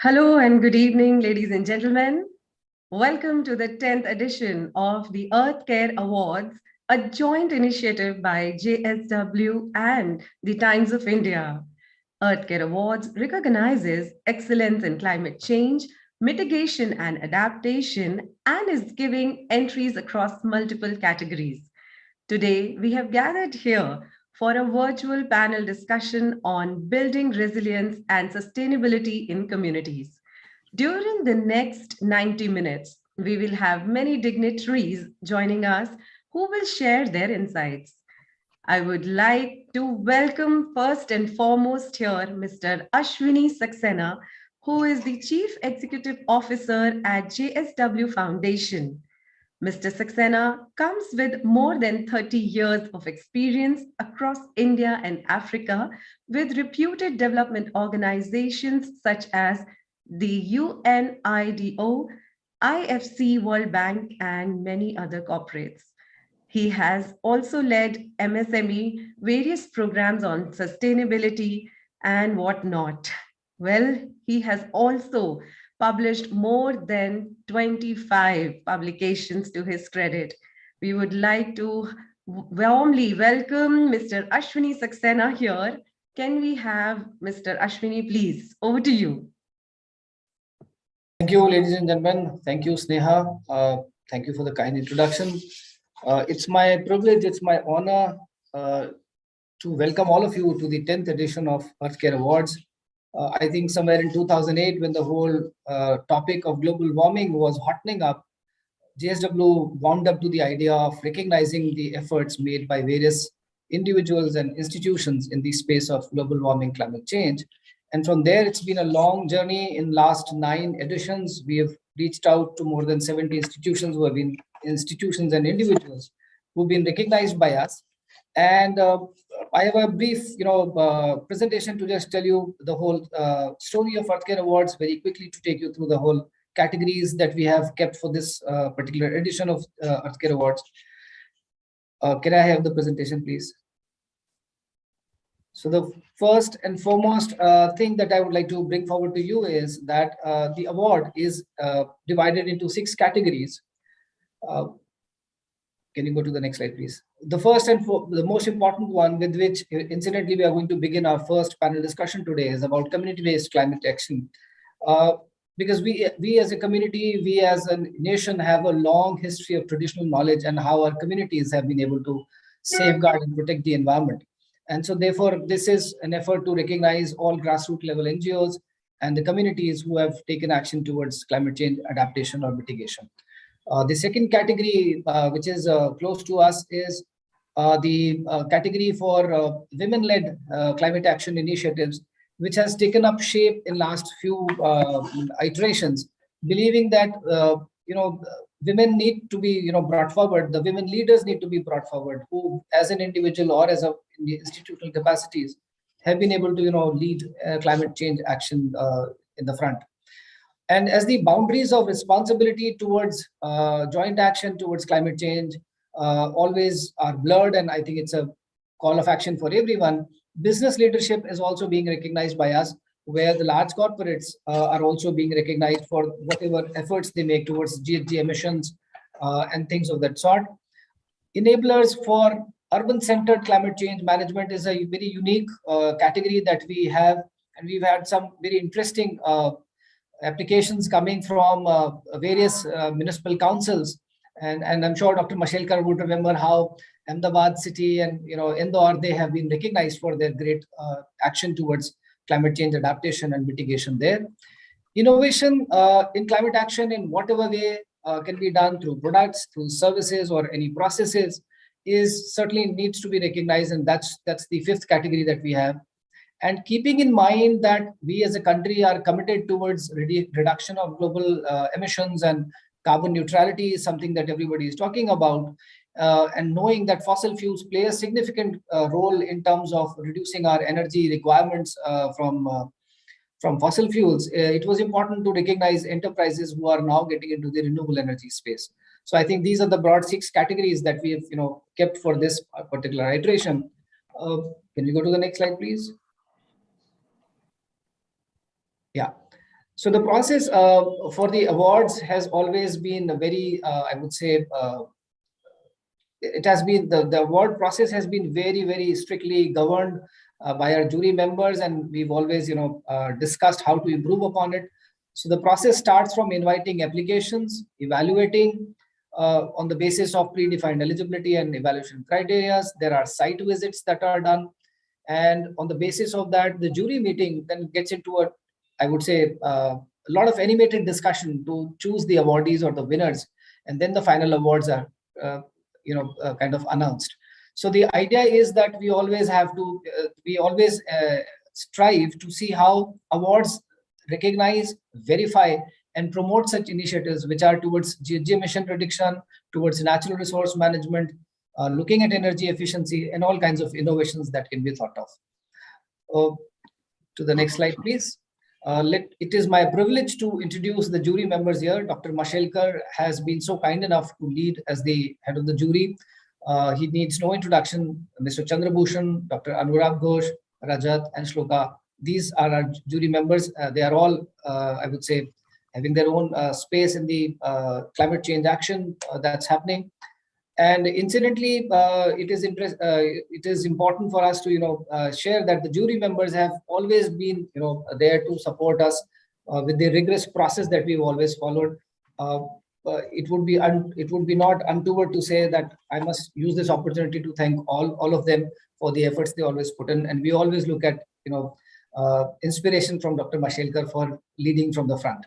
Hello and good evening, ladies and gentlemen. Welcome to the 10th edition of the Earthcare Awards, a joint initiative by JSW and the Times of India. Earthcare Awards recognizes excellence in climate change, mitigation and adaptation, and is giving entries across multiple categories. Today, we have gathered here for a virtual panel discussion on building resilience and sustainability in communities. During the next 90 minutes, we will have many dignitaries joining us who will share their insights. I would like to welcome first and foremost here Mr. Ashwini Saxena, who is the Chief Executive Officer at JSW Foundation. Mr. Saxena comes with more than 30 years of experience across India and Africa with reputed development organizations such as the UNIDO, IFC, World Bank, and many other corporates. He has also led MSME, various programs on sustainability and whatnot. Well, he has also published more than 25 publications to his credit. We would like to warmly welcome Mr. Ashwini Saxena here. Can we have Mr. Ashwini, please? Over to you. Thank you, ladies and gentlemen. Thank you, Sneha. Thank you for the kind introduction. It's my privilege, it's my honor to welcome all of you to the 10th edition of Earthcare Awards. I think somewhere in 2008, when the whole topic of global warming was hottening up, JSW wound up to the idea of recognizing the efforts made by various individuals and institutions in the space of global warming, climate change. And from there, it's been a long journey. In last 9 editions, we have reached out to more than 70 institutions who have been institutions and individuals who've been recognized by us. And I have a brief, presentation to just tell you the whole story of Earthcare Awards very quickly, to take you through the whole categories that we have kept for this particular edition of Earthcare Awards. Can I have the presentation, please? So the first and foremost thing that I would like to bring forward to you is that the award is divided into 6 categories. Can you go to the next slide, please? The first and the most important one, with which incidentally we are going to begin our first panel discussion today, is about community-based climate action. Because we as a community, we as a nation have a long history of traditional knowledge and how our communities have been able to safeguard and protect the environment. And so therefore, this is an effort to recognize all grassroots level NGOs and the communities who have taken action towards climate change adaptation or mitigation. The second category, which is close to us, is the category for women-led climate action initiatives, which has taken up shape in last few iterations, believing that women need to be brought forward. The women leaders need to be brought forward, who, as an individual or as in the institutional capacities, have been able to lead climate change action in the front. And as the boundaries of responsibility towards joint action towards climate change always are blurred, and I think it's a call of action for everyone, business leadership is also being recognized by us, where the large corporates are also being recognized for whatever efforts they make towards GHG emissions and things of that sort. Enablers for urban-centered climate change management is a very unique category that we have, and we've had some very interesting applications coming from various municipal councils, and I'm sure Dr. Mashelkar would remember how Ahmedabad city and Indore, they have been recognized for their great action towards climate change adaptation and mitigation there. Innovation in climate action in whatever way can be done through products, through services, or any processes is certainly needs to be recognized, and that's the 5th category that we have. And keeping in mind that we as a country are committed towards reduction of global emissions, and carbon neutrality is something that everybody is talking about, and knowing that fossil fuels play a significant role in terms of reducing our energy requirements from fossil fuels, it was important to recognize enterprises who are now getting into the renewable energy space. So I think these are the broad 6 categories that we have kept for this particular iteration. Can we go to the next slide, please? Yeah. So the process for the awards has always been a very, I would say, it has been the award process has been very, very strictly governed by our jury members, and we've always, discussed how to improve upon it. So the process starts from inviting applications, evaluating on the basis of predefined eligibility and evaluation criteria. There are site visits that are done, and on the basis of that, the jury meeting then gets into a, I would say, a lot of animated discussion to choose the awardees or the winners, and then the final awards are uh, kind of announced. So the idea is that we always strive to see how awards recognize, verify, and promote such initiatives which are towards GHG emission reduction, towards natural resource management, looking at energy efficiency, and all kinds of innovations that can be thought of. To the next slide, please. It is my privilege to introduce the jury members here. Dr. Mashelkar has been so kind enough to lead as the head of the jury. He needs no introduction. Mr. Chandrabhushan, Dr. Anurag Ghosh, Rajat, and Shloka. These are our jury members. They are all, I would say, having their own space in the climate change action that's happening. And incidentally, it is important for us to share that the jury members have always been there to support us with the rigorous process that we've always followed. Uh, it would be not untoward to say that I must use this opportunity to thank all of them for the efforts they always put in, and we always look at inspiration from Dr. Mashelkar for leading from the front.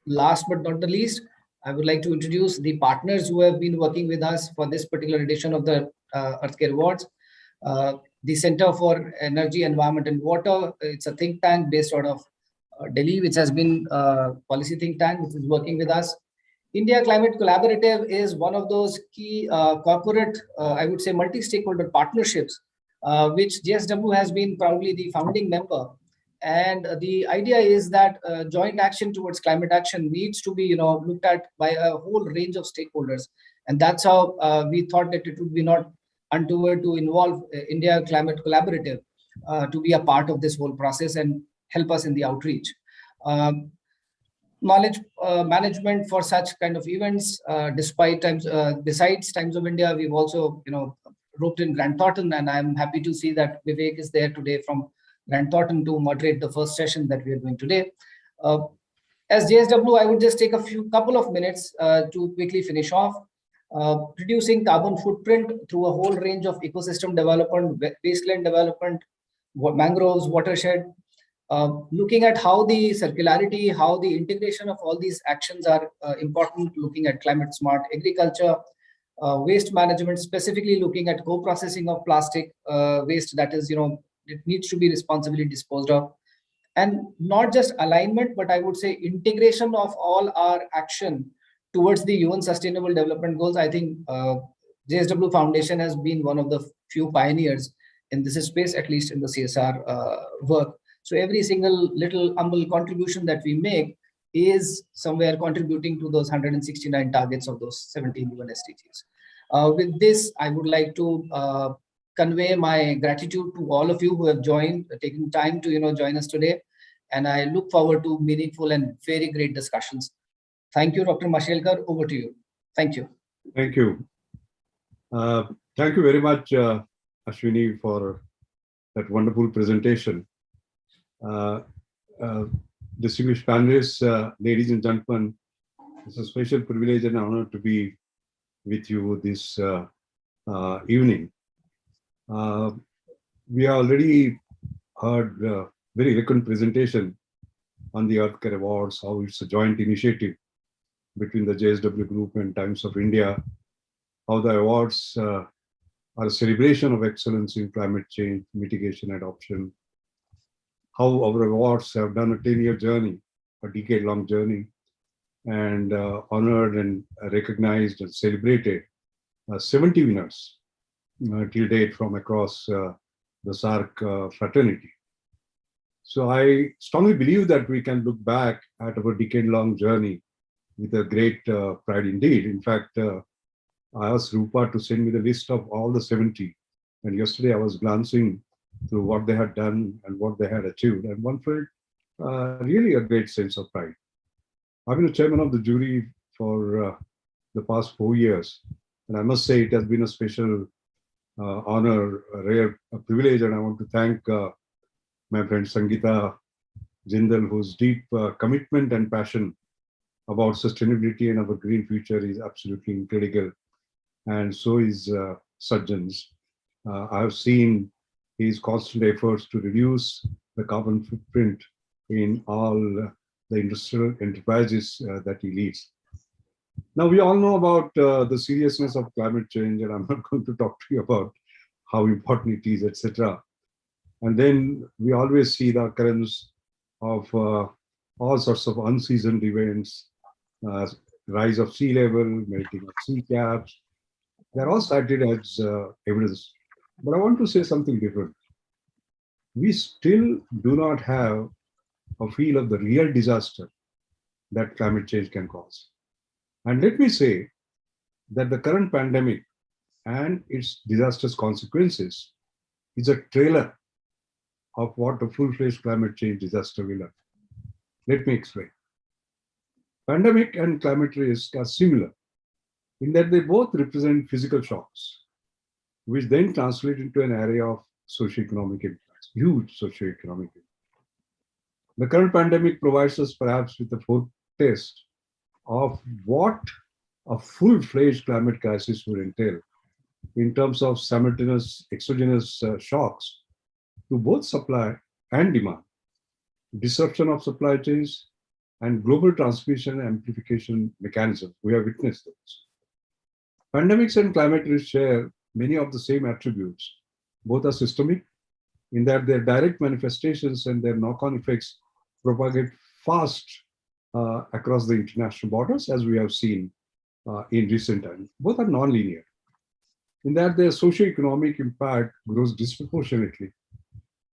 Last but not the least, I would like to introduce the partners who have been working with us for this particular edition of the Earthcare Awards. The Center for Energy, Environment and Water, it's a think tank based out of Delhi, which has been a policy think tank, which is working with us. India Climate Collaborative is one of those key corporate, I would say, multi-stakeholder partnerships, which JSW has been proudly the founding member. And the idea is that joint action towards climate action needs to be looked at by a whole range of stakeholders, and that's how we thought that it would be not untoward to involve India Climate Collaborative to be a part of this whole process and help us in the outreach. Knowledge management for such kind of events, besides Times of India, we've also roped in Grant Thornton, and I'm happy to see that Vivek is there today from Grant Thornton to moderate the first session that we are doing today. As JSW, I would just take a couple of minutes to quickly finish off. Reducing carbon footprint through a whole range of ecosystem development, wasteland development, mangroves, watershed, looking at how the circularity, how the integration of all these actions are important, looking at climate smart agriculture, waste management, specifically looking at co-processing of plastic waste that is, it needs to be responsibly disposed of. And not just alignment, but I would say integration of all our action towards the UN Sustainable Development Goals. I think JSW Foundation has been one of the few pioneers in this space, at least in the CSR work. So every single little humble contribution that we make is somewhere contributing to those 169 targets of those 17 UN SDGs. With this, I would like to convey my gratitude to all of you who have taken time to join us today, and I look forward to meaningful and very great discussions. Thank you, Dr. Mashelkar. Over to you. Thank you. Thank you. Thank you very much, Ashwini, for that wonderful presentation. Distinguished panelists, ladies and gentlemen, it's a special privilege and honor to be with you this evening. We already heard a very eloquent presentation on the Earthcare Awards, how it's a joint initiative between the JSW Group and Times of India, how the awards are a celebration of excellence in climate change, mitigation, adoption, how our awards have done a 10-year journey, a decade-long journey, and honored and recognized and celebrated 70 winners till date from across the SAARC fraternity. So I strongly believe that we can look back at our decade-long journey with a great pride indeed. In fact, I asked Rupa to send me the list of all the 70. And yesterday I was glancing through what they had done and what they had achieved. And one felt really a great sense of pride. I've been a chairman of the jury for the past 4 years, and I must say it has been a special honor, a rare privilege, and I want to thank my friend Sangeeta Jindal, whose deep commitment and passion about sustainability and our green future is absolutely incredible. And so is Sajjan's. I have seen his constant efforts to reduce the carbon footprint in all the industrial enterprises that he leads. Now, we all know about the seriousness of climate change, and I'm not going to talk to you about how important it is, etc. And then we always see the occurrence of all sorts of unseasoned events, uh, rise of sea level, melting of sea caps. They're all cited as evidence. But I want to say something different. We still do not have a feel of the real disaster that climate change can cause. And let me say that the current pandemic and its disastrous consequences is a trailer of what a full-fledged climate change disaster will have. Let me explain. Pandemic and climate risk are similar in that they both represent physical shocks, which then translate into an area of socioeconomic impacts, huge socioeconomic impacts. The current pandemic provides us perhaps with a foretaste of what a full-fledged climate crisis would entail in terms of simultaneous exogenous shocks to both supply and demand, disruption of supply chains, and global transmission and amplification mechanisms. We have witnessed those. Pandemics and climate risk share many of the same attributes. Both are systemic in that their direct manifestations and their knock-on effects propagate fast across the international borders, as we have seen in recent times. Both are non-linear in that their socio-economic impact grows disproportionately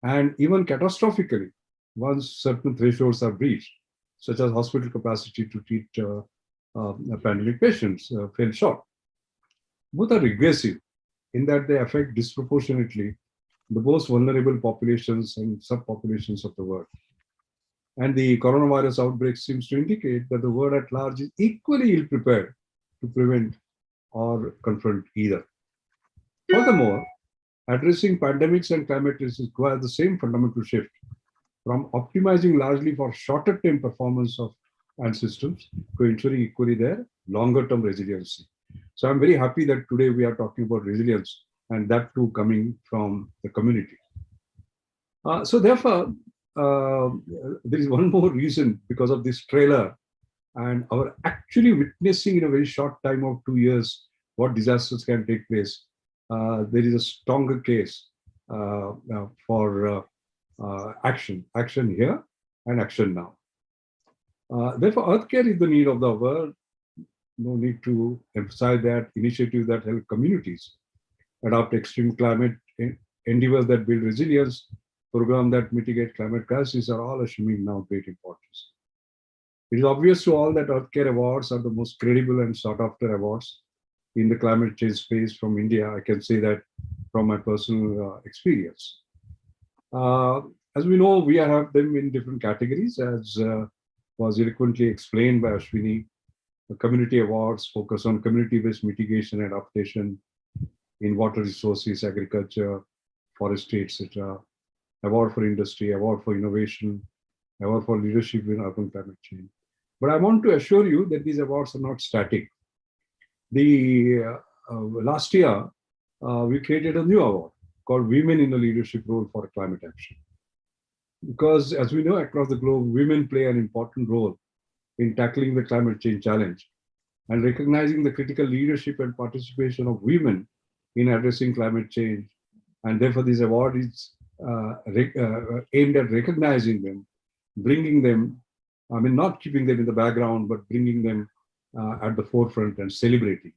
and even catastrophically once certain thresholds are breached, such as hospital capacity to treat pandemic patients fell short. Both are regressive in that they affect disproportionately the most vulnerable populations and subpopulations of the world. And the coronavirus outbreak seems to indicate that the world at large is equally ill prepared to prevent or confront either. Furthermore, addressing pandemics and climate risk requires the same fundamental shift from optimizing largely for shorter term performance of and systems to ensuring equally their longer term resiliency. So I'm very happy that today we are talking about resilience and that too coming from the community. So therefore, there is one more reason because of this trailer and our actually witnessing in a very short time of 2 years what disasters can take place. There is a stronger case for action here and action now. Therefore, Earthcare is the need of the hour. No need to emphasize that initiatives that help communities adopt extreme climate endeavors that build resilience, programs that mitigate climate crises are all assuming now great importance. It is obvious to all that Earthcare Awards are the most credible and sought after awards in the climate change space from India. I can say that from my personal experience. As we know, we have them in different categories, as was eloquently explained by Ashwini. The community awards focus on community-based mitigation and adaptation in water resources, agriculture, forestry, etc. Award for industry, award for innovation, award for leadership in urban climate change. But I want to assure you that these awards are not static. Last year, we created a new award called Women in a Leadership Role for Climate Action. Because as we know, across the globe, women play an important role in tackling the climate change challenge and recognizing the critical leadership and participation of women in addressing climate change. And therefore, this award is aimed at recognizing them, bringing them, I mean, not keeping them in the background, but bringing them at the forefront and celebrating.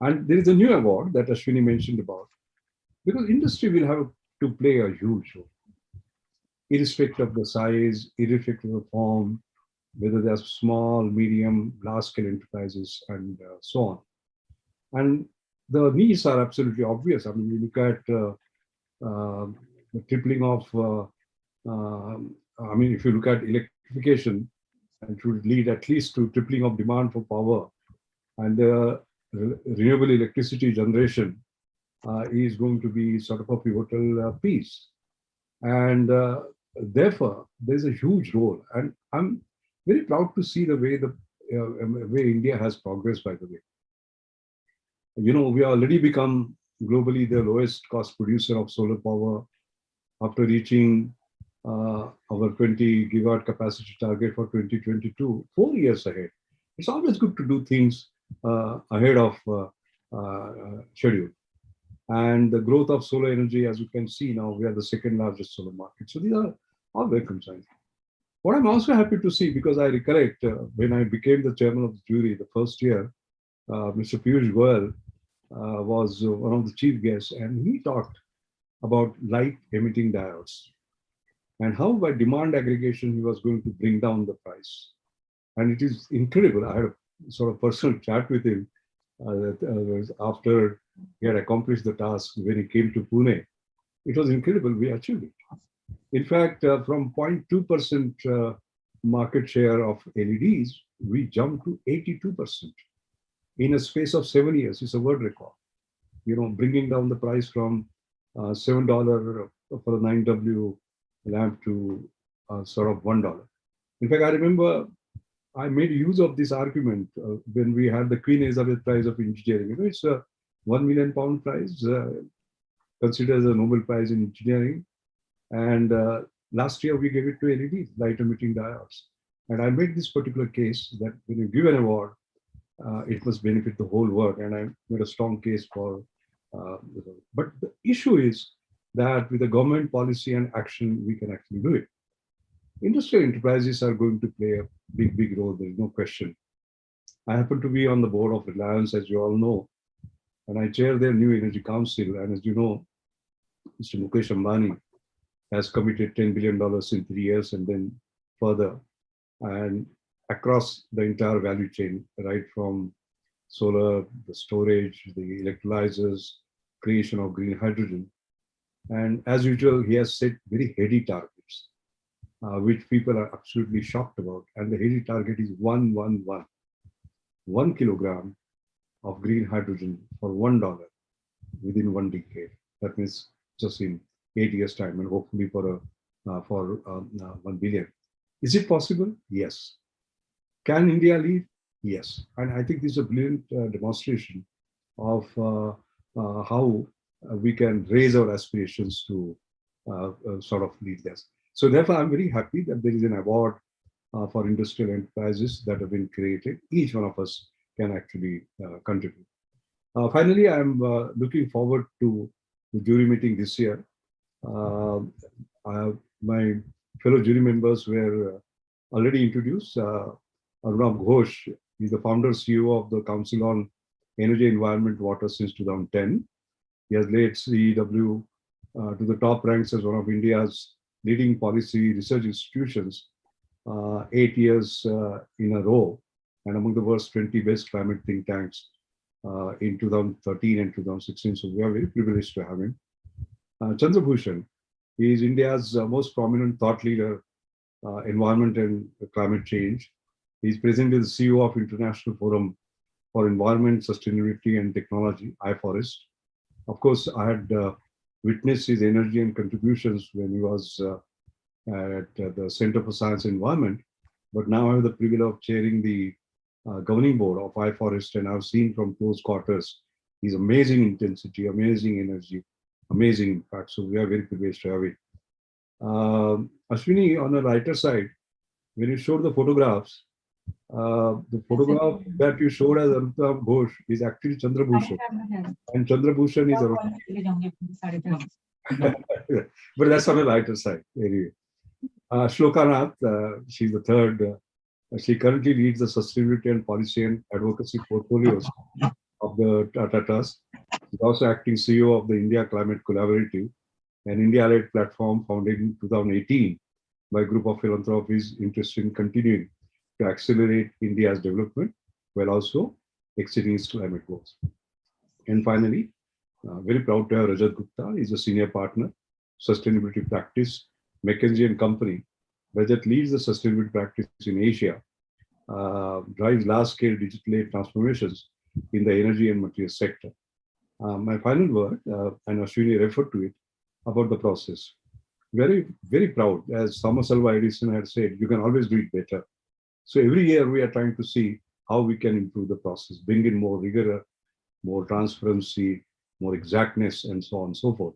And there is a new award that Ashwini mentioned about, because industry will have to play a huge role, irrespective of the size, irrespective of the form, whether they're small, medium, large-scale enterprises, and so on. And the needs are absolutely obvious. I mean, you look at the tripling of I mean, if you look at electrification, it would lead at least to tripling of demand for power, and the renewable electricity generation is going to be sort of a pivotal piece. And therefore, there's a huge role. And I'm very proud to see the way India has progressed, by the way. We already become globally the lowest cost producer of solar power after reaching our 20 gigawatt capacity target for 2022, 4 years ahead. It's always good to do things ahead of schedule. And the growth of solar energy, as you can see now, we are the second largest solar market. So these are all welcome signs. What I'm also happy to see, because I recollect when I became the chairman of the jury the first year, Mr. Piyush Goyal was one of the chief guests, and he talked about light emitting diodes and how by demand aggregation he was going to bring down the price. And it is incredible. I had a sort of personal chat with him after he had accomplished the task when he came to Pune. It was incredible. We achieved it. In fact, from 0.2% market share of LEDs, we jumped to 82% in a space of 7 years. It's a world record. Bringing down the price from $7 for a 9W lamp to sort of $1. In fact, I remember I made use of this argument when we had the Queen Elizabeth Prize of Engineering. It's a £1 million prize, considered as a Nobel Prize in Engineering. And last year we gave it to LEDs, light emitting diodes. And I made this particular case that when you give an award, it must benefit the whole world. And I made a strong case for but the issue is that with the government policy and action, we can actually do it. Industrial enterprises are going to play a big, big role. There is no question. I happen to be on the board of Reliance, as you all know, and I chair their new energy council. And as you know, Mr. Mukesh Ambani has committed $10 billion in 3 years and then further, and across the entire value chain, right from solar, the storage, the electrolyzers, creation of green hydrogen. And as usual, he has set very heady targets, which people are absolutely shocked about. And the heady target is 1 kilogram of green hydrogen for $1 within 1 decade. That means just in 8 years' time, and hopefully for 1 billion. Is it possible? Yes. Can India lead? Yes. And I think this is a brilliant demonstration of how we can raise our aspirations to sort of lead this. So therefore, I'm very happy that there is an award for industrial enterprises that have been created. Each one of us can actually contribute. Finally, I'm looking forward to the jury meeting this year. My fellow jury members were already introduced. Arunabh Ghosh is the founder CEO of the Council on Energy, Environment, Water since 2010. He has led CEW to the top ranks as one of India's leading policy research institutions 8 years in a row, and among the world's 20 best climate think tanks in 2013 and 2016. So we are very privileged to have him. Chandra Bhushan is India's most prominent thought leader, environment and climate change. He's presently the CEO of International Forum for Environment, Sustainability and Technology, iForest. Of course, I had witnessed his energy and contributions when he was at the Center for Science and Environment, but now I have the privilege of chairing the governing board of iForest, and I've seen from close quarters his amazing intensity, amazing energy, amazing impact. So we are very privileged to have it. Ashwini, on the lighter side, when you showed the photographs, the photograph that you showed as Arunabh Ghosh is actually Chandra Bhushan. And Chandra Bhushan is but that's on the lighter side, anyway. Shloka Nath, she's the third. She currently leads the sustainability and policy and advocacy portfolios of the Tata Trust. She's also acting CEO of the India Climate Collaborative, an India-led platform founded in 2018 by a group of philanthropists interested in continuing to accelerate India's development while also exceeding its climate goals. And finally, very proud to have Rajat Gupta. He's a senior partner, sustainability practice, McKinsey and Company, Rajat leads the sustainability practice in Asia, drives large-scale digital transformations in the energy and materials sector. My final word, and Ashwini referred to it, about the process. Very, very proud. As Thomas Alva Edison had said, you can always do it better. So every year we are trying to see how we can improve the process, bring in more rigor, more transparency, more exactness, and so on and so forth.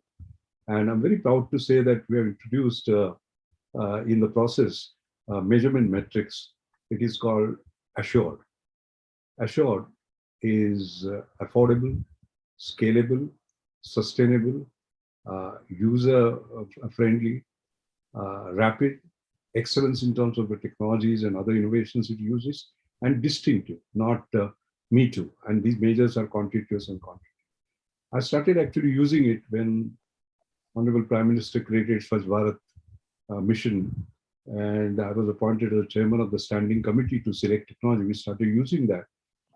And I'm very proud to say that we have introduced in the process measurement metrics. It is called Assured. Assured is affordable, scalable, sustainable, user-friendly, rapid, excellence in terms of the technologies and other innovations it uses, and distinctive, not me too. And these measures are continuous and continuous. I started actually using it when Honorable Prime Minister created Swachh Bharat mission, and I was appointed as chairman of the standing committee to select technology. We started using that,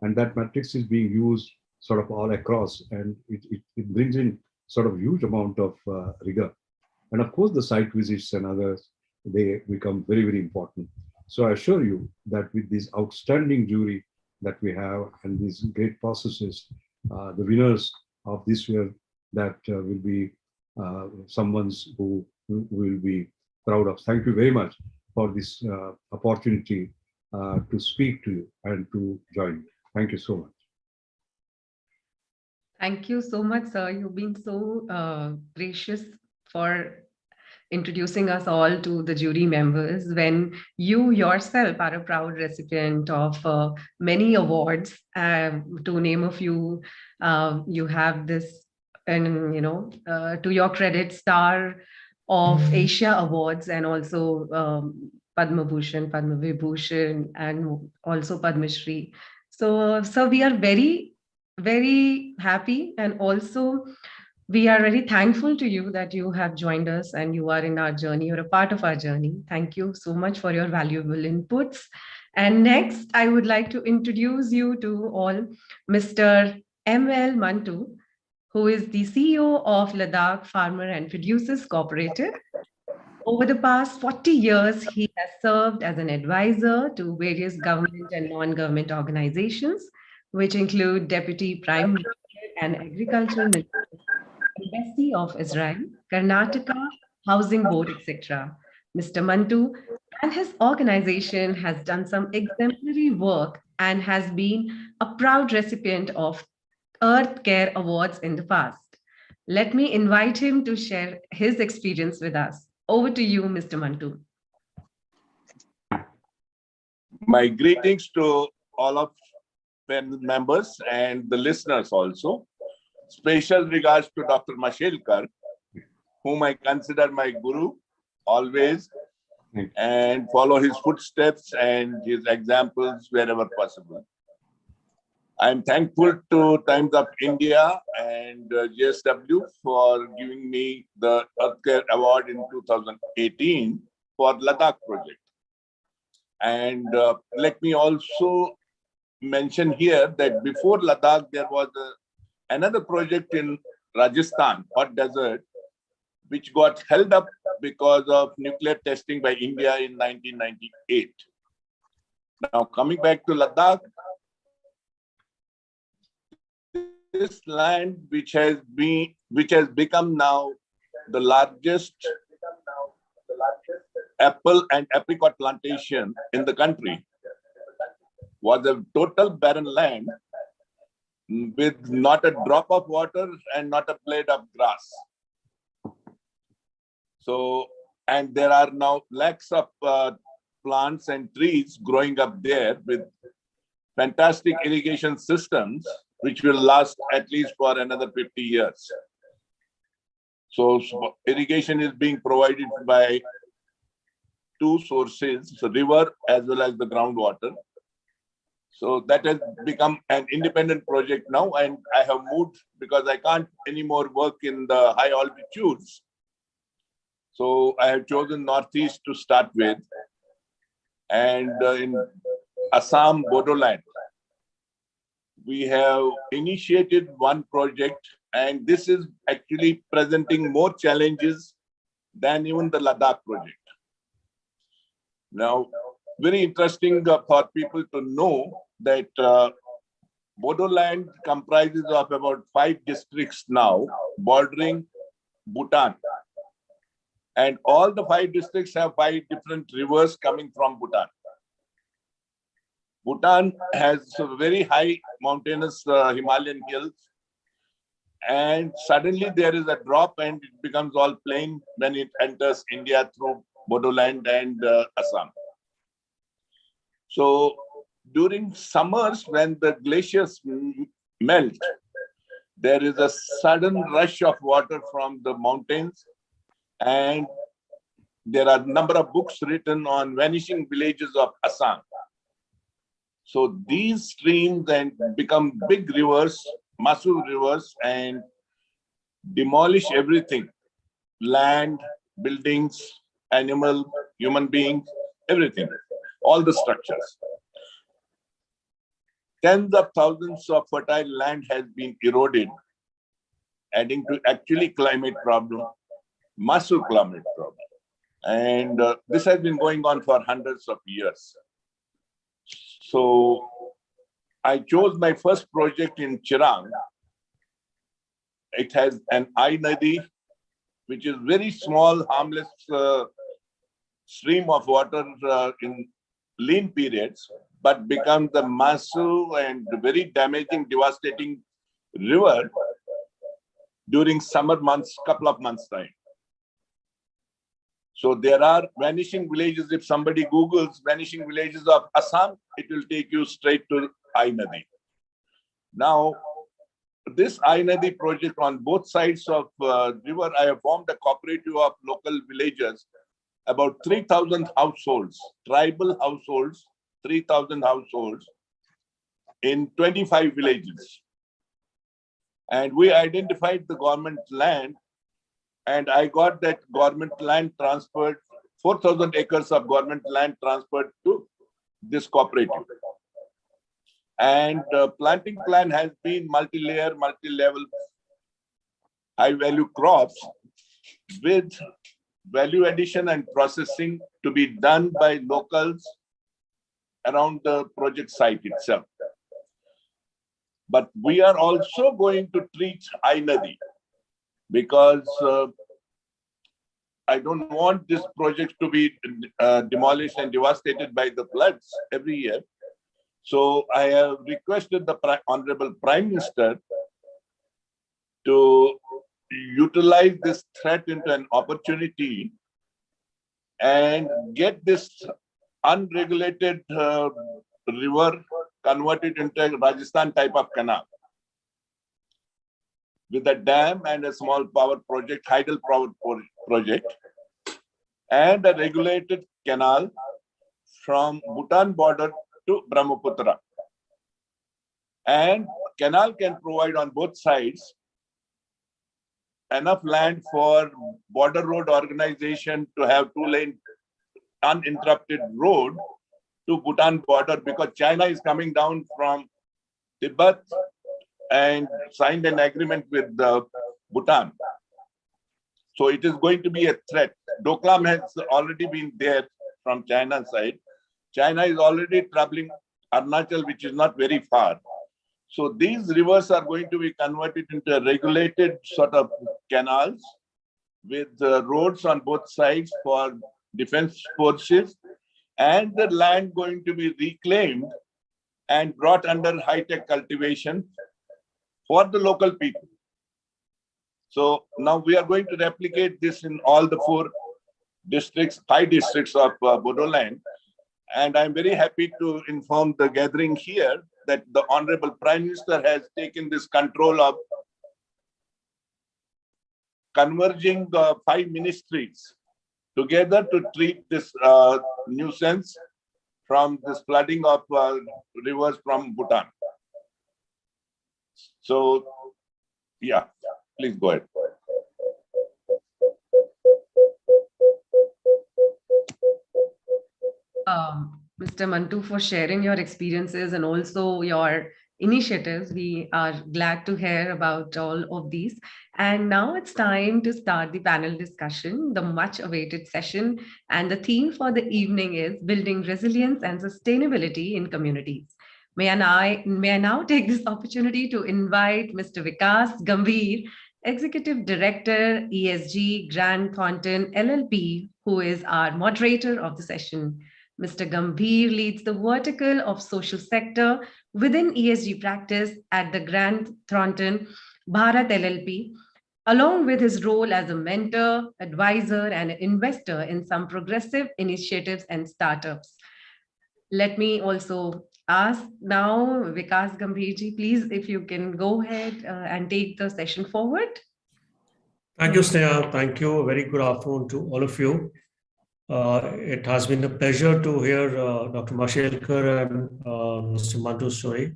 and that matrix is being used sort of all across, and it brings in sort of huge amount of rigor. And of course, the site visits and others, they become very, very important. So I assure you that with this outstanding jury that we have and these great processes, the winners of this year, that will be someone's who will be proud of. Thank you very much for this opportunity to speak to you and to join you. Thank you so much. Thank you so much, sir. You've been so gracious for introducing us all to the jury members when you yourself are a proud recipient of many awards. To name a few, you have this, and to your credit, Star of Asia Awards, and also Padma Bhushan, Padma Vibhushan, and also Padma Shri. So we are very, very happy, and also we are very thankful to you that you have joined us and you are in our journey. You're a part of our journey. Thank you so much for your valuable inputs. And next, I would like to introduce you to all Mr. M.L. Mantu, who is the CEO of Ladakh Farmer and Producers Cooperative. Over the past 40 years, he has served as an advisor to various government and non-government organizations, which include Deputy Prime Minister and Agricultural Minister, Embassy of Israel, Karnataka, Housing Board, etc. Mr. Mantu and his organization has done some exemplary work and has been a proud recipient of Earthcare Awards in the past. Let me invite him to share his experience with us. Over to you, Mr. Mantu. My greetings to all of panel members and the listeners also. Special regards to Dr. Mashelkar, whom I consider my guru always, and follow his footsteps and his examples wherever possible. I'm thankful to Times of India and JSW for giving me the Earthcare Award in 2018 for Ladakh project. And let me also mention here that before Ladakh, there was another project in Rajasthan, hot desert, which got held up because of nuclear testing by India in 1998. Now, coming back to Ladakh, this land which has become now the largest apple and apricot plantation in the country was a total barren land with not a drop of water and not a blade of grass. So, and there are now lakhs of plants and trees growing up there with fantastic irrigation systems, which will last at least for another 50 years. So irrigation is being provided by two sources, the river as well as the groundwater. So that has become an independent project now, and I have moved because I can't anymore work in the high altitudes. So I have chosen Northeast to start with, and in Assam, Bodoland, we have initiated one project, and this is actually presenting more challenges than even the Ladakh project. Now, very interesting for people to know that Bodoland comprises of about 5 districts now, bordering Bhutan. And all the 5 districts have 5 different rivers coming from Bhutan. Bhutan has very high mountainous Himalayan hills. And suddenly there is a drop and it becomes all plain when it enters India through Bodoland and Assam. So during summers when the glaciers melt, there is a sudden rush of water from the mountains, and there are a number of books written on vanishing villages of Assam. So these streams then become big rivers, massive rivers, and demolish everything: land, buildings, animal, human beings, everything, all the structures. Tens of thousands of fertile land has been eroded, adding to actually climate problem, massive climate problem. And this has been going on for hundreds of years. So I chose my first project in Chirang. It has an I Nadi, which is very small, harmless stream of water in lean periods, but becomes a massive and very damaging, devastating river during summer months, couple of months' time. So there are vanishing villages. If somebody Googles vanishing villages of Assam, it will take you straight to I Nadi. Now, this I Nadi project on both sides of river, I have formed a cooperative of local villagers, about 3,000 households, tribal households, 3,000 households in 25 villages. And we identified the government land, and I got that government land transferred, 4,000 acres of government land transferred to this cooperative. And planting plan has been multi-layer, multi-level, high-value crops with value addition and processing to be done by locals around the project site itself. But we are also going to treat I Nadi because I don't want this project to be demolished and devastated by the floods every year. So I have requested the Honorable Prime Minister to utilize this threat into an opportunity and get this unregulated river converted into a Rajasthan type of canal with a dam and a small power project, tidal power project, and a regulated canal from Bhutan border to Brahmaputra. And canal can provide on both sides enough land for border road organization to have 2-lane uninterrupted road to Bhutan border, because China is coming down from Tibet and signed an agreement with Bhutan. So it is going to be a threat. Doklam has already been there from China's side. China is already troubling Arunachal, which is not very far. So these rivers are going to be converted into regulated sort of canals with roads on both sides for defense forces, and the land going to be reclaimed and brought under high-tech cultivation for the local people. So now we are going to replicate this in all the 4 districts, 5 districts of Bodoland. And I'm very happy to inform the gathering here that the Honorable Prime Minister has taken this control of converging the 5 ministries together to treat this nuisance from this flooding of rivers from Bhutan. So, yeah, please go ahead. Mr. Mantu, for sharing your experiences and also your initiatives. We are glad to hear about all of these. And now it's time to start the panel discussion, the much awaited session. And the theme for the evening is building resilience and sustainability in communities. May I now take this opportunity to invite Mr. Vikas Gambhir, Executive Director, ESG, Grant Thornton LLP, who is our moderator of the session. Mr. Gambhir leads the vertical of social sector within ESG practice at the Grant Thornton Bharat LLP, along with his role as a mentor, advisor, and an investor in some progressive initiatives and startups. Let me also ask now, Vikas Gambhirji, please, if you can go ahead and take the session forward. Thank you, Sneha. Thank you. A very good afternoon to all of you. It has been a pleasure to hear Dr. Mashelkar and Mr. Mantu's story.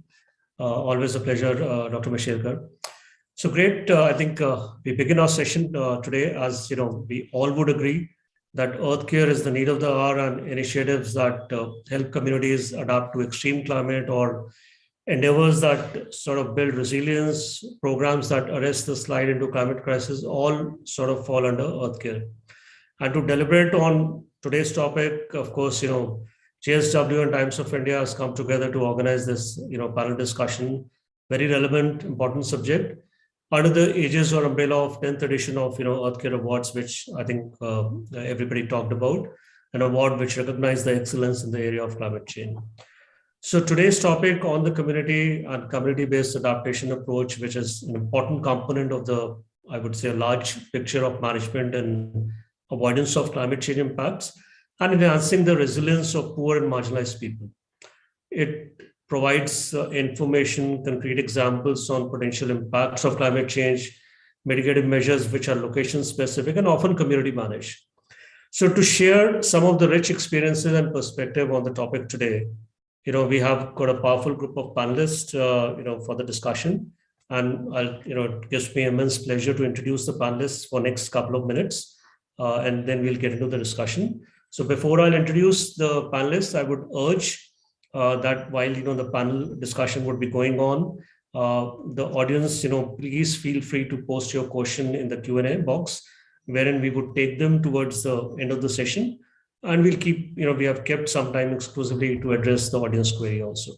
Always a pleasure, Dr. Mashelkar. So great. I think we begin our session today, as you know, we all would agree that Earthcare is the need of the hour, and initiatives that help communities adapt to extreme climate or endeavors that sort of build resilience, programs that arrest the slide into climate crisis, all sort of fall under Earthcare. And to deliberate on today's topic, of course, you know, JSW and Times of India has come together to organize this, you know, panel discussion, very relevant, important subject, under the aegis or umbrella of 10th edition of, you know, Earthcare Awards, which I think everybody talked about, an award which recognizes the excellence in the area of climate change. So today's topic on the community and community-based adaptation approach, which is an important component of the, I would say, a large picture of management and avoidance of climate change impacts, and enhancing the resilience of poor and marginalized people. It provides information, concrete examples on potential impacts of climate change, mitigative measures which are location specific and often community managed. So to share some of the rich experiences and perspective on the topic today, you know, we have got a powerful group of panelists, you know, for the discussion. And it gives me immense pleasure to introduce the panelists for next couple of minutes, and then we'll get into the discussion. So before I'll introduce the panelists, I would urge that while, you know, the panel discussion would be going on, the audience, you know, please feel free to post your question in the Q&A box, wherein we would take them towards the end of the session. And we'll keep, you know, we have kept some time exclusively to address the audience query also.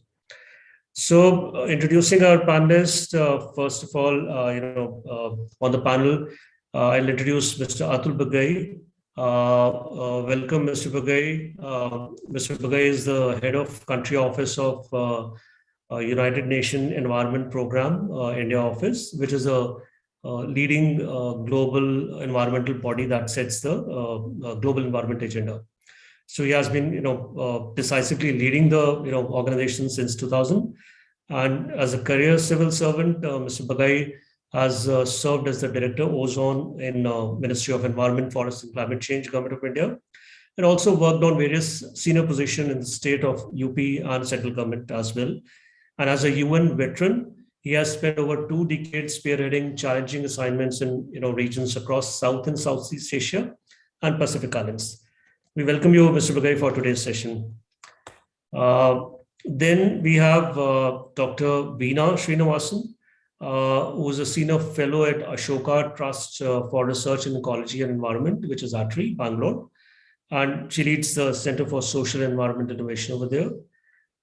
So introducing our panelists, first of all, on the panel, I'll introduce Mr. Atul Bagai. Welcome, Mr. Bagai. Mr. Bagai is the head of country office of United Nations Environment Program, India office, which is a leading global environmental body that sets the global environment agenda. So he has been, you know, decisively leading the, you know, organization since 2000. And as a career civil servant, Mr. Bagai has served as the Director Ozone in Ministry of Environment, Forest and Climate Change, Government of India, and also worked on various senior positions in the state of UP and central government as well. And as a UN veteran, he has spent over 2 decades spearheading challenging assignments in, you know, regions across South and Southeast Asia and Pacific Islands. We welcome you, Mr. Bagai, for today's session. Then we have Dr. Veena Srinivasan, who is a senior fellow at Ashoka Trust for Research in Ecology and Environment, which is ATRI, Bangalore. And she leads the Center for Social and Environment Innovation over there.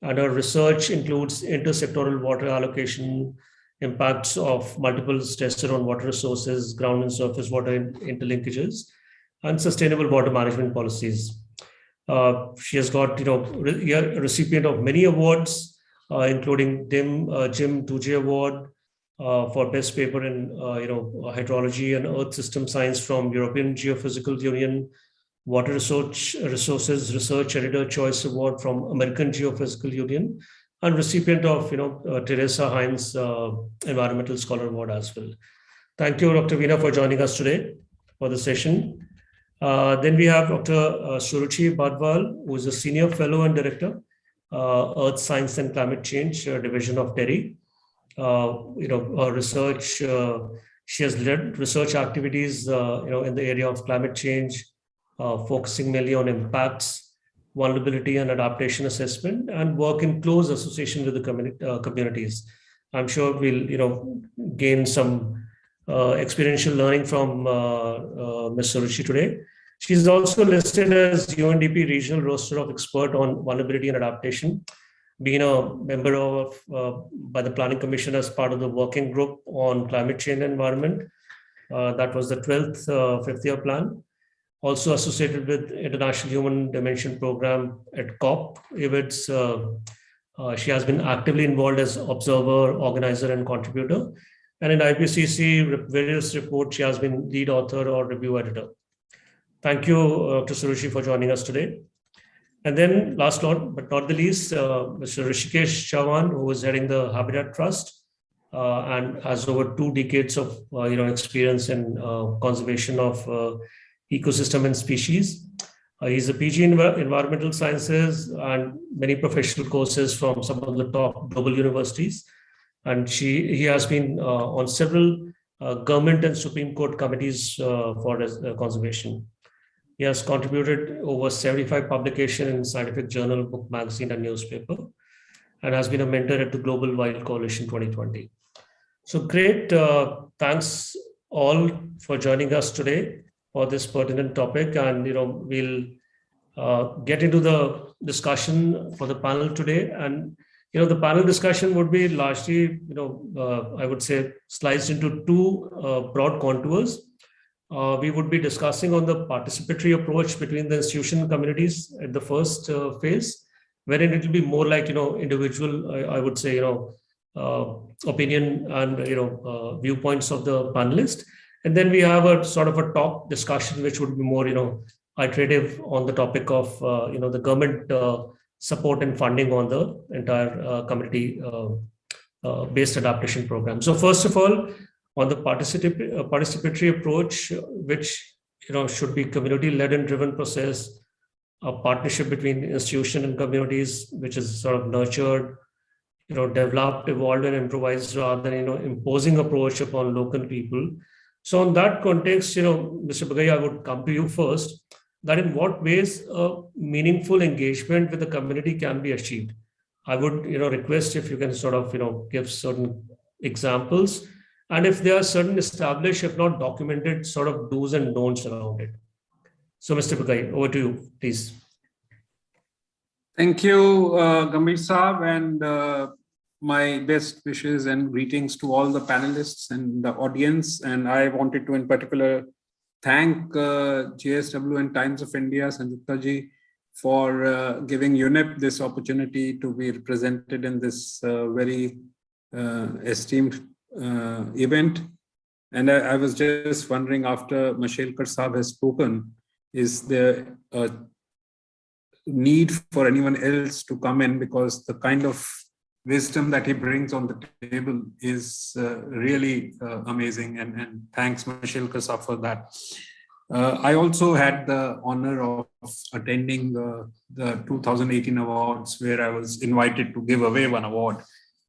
And her research includes intersectoral water allocation, impacts of multiple stressors on water resources, ground and surface water interlinkages, and sustainable water management policies. She has got, you know, a recipient of many awards, including Jim Tuji Award for Best Paper in, Hydrology and Earth System Science from European Geophysical Union, Water Resources Research Editor Choice Award from American Geophysical Union, and recipient of, Teresa Hines Environmental Scholar Award as well. Thank you, Dr. Veena, for joining us today for the session. Then we have Dr. Suruchi Badwal, who is a Senior Fellow and Director, Earth Science and Climate Change Division of TERI. Research, she has led research activities, in the area of climate change, focusing mainly on impacts vulnerability and adaptation assessment, and work in close association with the communities. I'm sure we'll gain some experiential learning from Ms. Suruchi today. She's also listed as UNDP Regional Roster of Expert on Vulnerability and Adaptation, being a member of by the Planning Commission as part of the working group on climate change and environment. That was the 12th fifth-year plan. Also associated with International Human Dimension Program at COP. She has been actively involved as observer, organizer, and contributor. And in IPCC various reports, she has been lead author or review editor. Thank you, Dr. Suruchi, for joining us today. And then last but not the least, Mr. Rishikesh Chavan, who is heading the Habitat Trust and has over 2 decades of experience in conservation of ecosystem and species. He's a PG in environmental sciences and many professional courses from some of the top global universities. And he has been on several government and Supreme Court committees for conservation. He has contributed over 75 publications in scientific journal, book, magazine, and newspaper, and has been a mentor at the Global Wild Coalition 2020. So great. Thanks all for joining us today for this pertinent topic. And we'll get into the discussion for the panel today. And the panel discussion would be largely, I would say, sliced into 2 broad contours. We would be discussing on the participatory approach between the institution and communities at the first phase, wherein it will be more like individual, I would say, opinion and viewpoints of the panelists. And then we have a sort of a talk discussion, which would be more iterative on the topic of the government support and funding on the entire community based adaptation program. So first of all, on the participatory approach, which should be community-led and driven process, a partnership between institution and communities, which is sort of nurtured, developed, evolved, and improvised rather than imposing approach upon local people. So in that context, Mr. Bagai, I would come to you first. That in what ways a meaningful engagement with the community can be achieved? I would request if you can sort of give certain examples. And if there are certain established, if not documented, sort of do's and don'ts around it. So, Mr. Bagai, over to you, please. Thank you, Gambhir Saab, and my best wishes and greetings to all the panelists and the audience. And I wanted to, in particular, thank JSW and Times of India, Sanjukta ji, for giving UNEP this opportunity to be represented in this very esteemed event. And I was just wondering, after Mashelkar Saab has spoken, is there a need for anyone else to come in, because the kind of wisdom that he brings on the table is really amazing. And thanks, Mashelkar Saab, for that. I also had the honor of attending the 2018 awards, where I was invited to give away one award.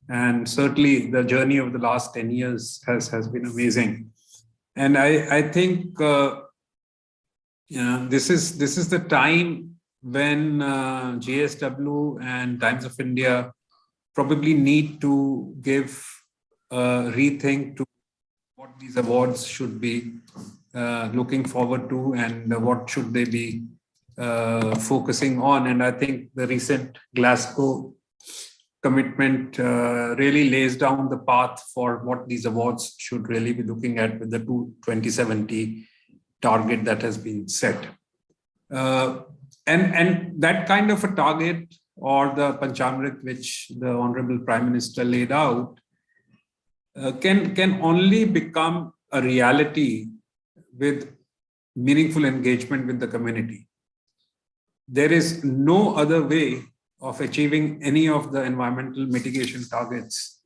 And certainly the journey of the last 10 years has been amazing. And I think this is the time when JSW and Times of India probably need to give a rethink to what these awards should be looking forward to, and what should they be focusing on. And I think the recent Glasgow commitment really lays down the path for what these awards should really be looking at, with the 2070 target that has been set. And that kind of a target, or the Panchamrit which the Honorable Prime Minister laid out, can only become a reality with meaningful engagement with the community. There is no other way of achieving any of the environmental mitigation targets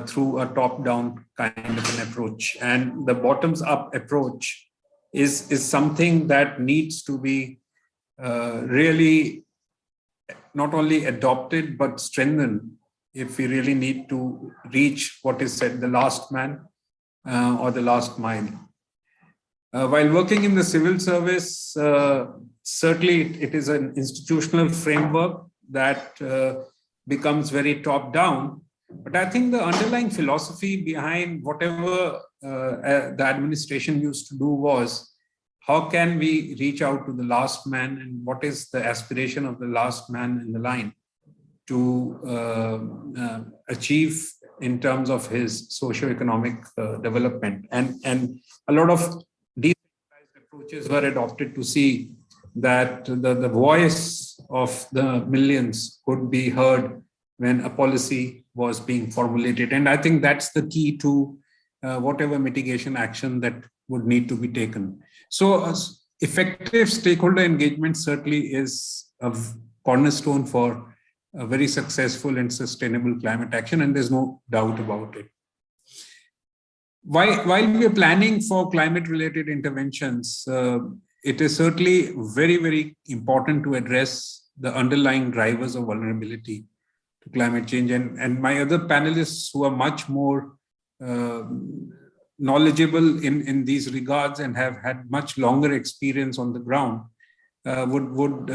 through a top-down kind of an approach. And the bottoms-up approach is something that needs to be really not only adopted, but strengthened if we really need to reach what is said, the last man or the last mile. While working in the civil service, certainly it is an institutional framework that becomes very top down. But I think the underlying philosophy behind whatever the administration used to do was, how can we reach out to the last man, and what is the aspiration of the last man in the line to achieve in terms of his socio-economic development. And a lot of decentralized approaches were adopted to see that the voice of the millions could be heard when a policy was being formulated. And I think that's the key to whatever mitigation action that would need to be taken. So effective stakeholder engagement certainly is a cornerstone for a very successful and sustainable climate action, and there's no doubt about it. While we are planning for climate-related interventions, it is certainly very, very important to address the underlying drivers of vulnerability to climate change. And my other panelists who are much more knowledgeable in these regards and have had much longer experience on the ground would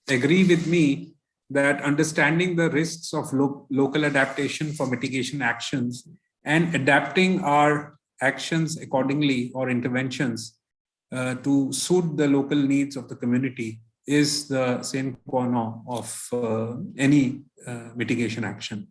agree with me that understanding the risks of local adaptation for mitigation actions and adapting our actions accordingly or interventions to suit the local needs of the community is the sine qua non of any mitigation action.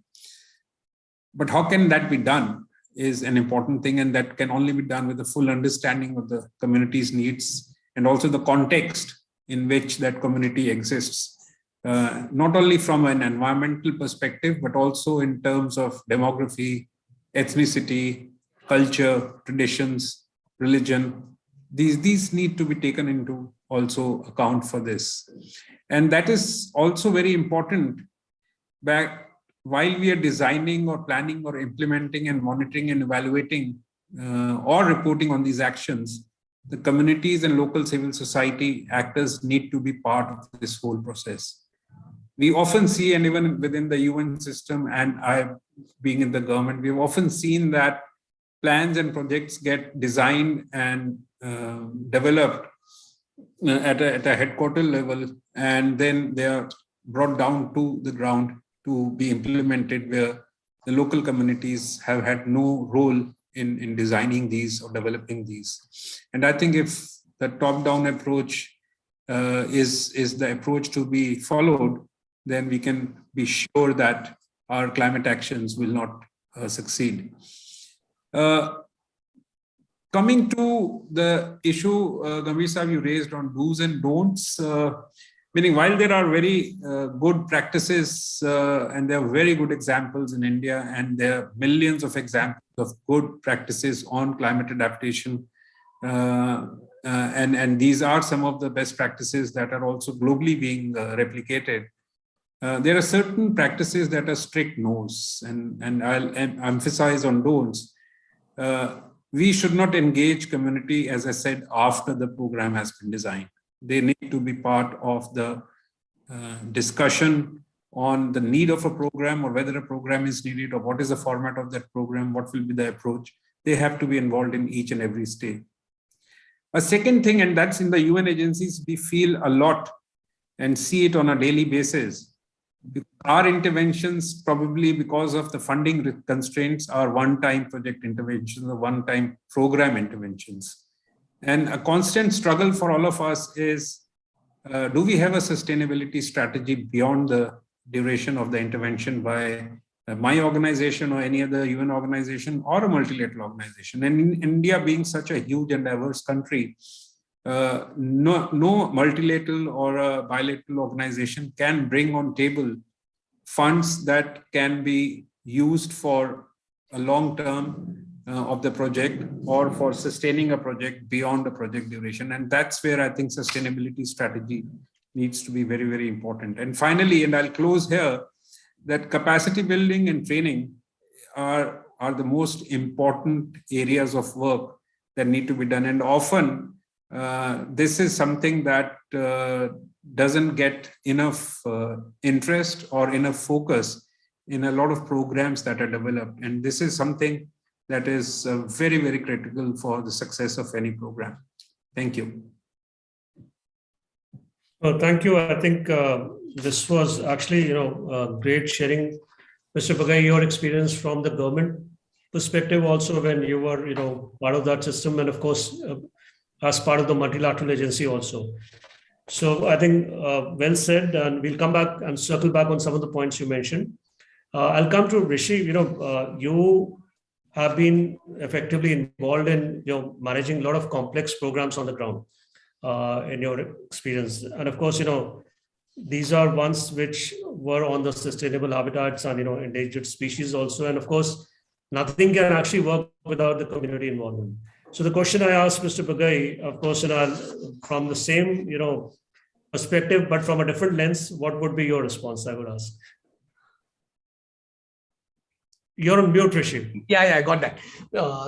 But how can that be done is an important thing, and that can only be done with a full understanding of the community's needs and also the context in which that community exists. Not only from an environmental perspective, but also in terms of demography, ethnicity, culture, traditions, religion. These need to be taken into also account for this. And that is also very important while we are designing or planning or implementing and monitoring and evaluating or reporting on these actions. The communities and local civil society actors need to be part of this whole process. We often see, and even within the UN system, and I being in the government, we've often seen that plans and projects get designed and developed at a headquarter level, and then they are brought down to the ground to be implemented, where the local communities have had no role in designing these or developing these. And I think if the top-down approach is the approach to be followed, then we can be sure that our climate actions will not succeed. Coming to the issue, Gambhir Sahib, you raised on do's and don'ts, meaning while there are very good practices and there are very good examples in India, and there are millions of examples of good practices on climate adaptation, and these are some of the best practices that are also globally being replicated. There are certain practices that are strict no's, and I'll emphasize on don'ts. We should not engage community, as I said, after the program has been designed. They need to be part of the discussion on the need of a program, or whether a program is needed, or what is the format of that program, what will be the approach. They have to be involved in each and every stage. A second thing, and that's in the UN agencies, we feel a lot and see it on a daily basis. Our interventions, probably because of the funding constraints, are one-time project interventions or one-time program interventions. And a constant struggle for all of us is, do we have a sustainability strategy beyond the duration of the intervention by my organization or any other UN organization or a multilateral organization? And in India being such a huge and diverse country, no multilateral or a bilateral organization can bring on table funds that can be used for a long term of the project or for sustaining a project beyond the project duration. And that's where I think sustainability strategy needs to be very, very important. And finally, and I'll close here, that capacity building and training are the most important areas of work that need to be done. And often this is something that doesn't get enough interest or enough focus in a lot of programs that are developed. And this is something that is very, very critical for the success of any program. Thank you. Well, thank you. I think this was actually, great sharing, Mr. Bagai, your experience from the government perspective also when you were, part of that system, and of course, as part of the multilateral agency also. So I think well said, and we'll come back and circle back on some of the points you mentioned. I'll come to Rishi. You have been effectively involved in managing a lot of complex programs on the ground in your experience, and of course, these are ones which were on the sustainable habitats and endangered species also, and of course, nothing can actually work without the community involvement. So the question I asked Mr. Bagai, of course, from the same perspective, but from a different lens, what would be your response? I would ask. You're on mute, Rishi. Yeah, I got that.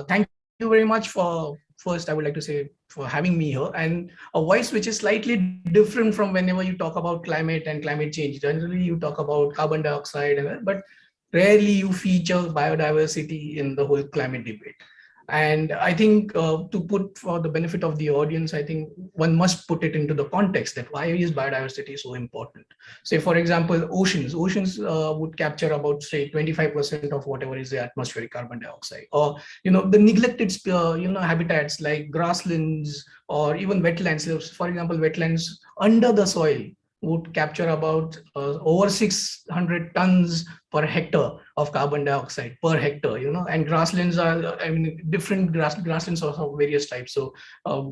Thank you very much for, first, I would like to say for having me here, and a voice which is slightly different from whenever you talk about climate and climate change. Generally, you talk about carbon dioxide, but rarely you feature biodiversity in the whole climate debate. And I think to put for the benefit of the audience, I think one must put it into the context that why is biodiversity so important? Say, for example, oceans would capture about, say, 25% of whatever is the atmospheric carbon dioxide, or, the neglected, habitats like grasslands or even wetlands. For example, wetlands under the soil would capture about over 600 tons per hectare of carbon dioxide per hectare, and grasslands are, different grasslands are of various types. So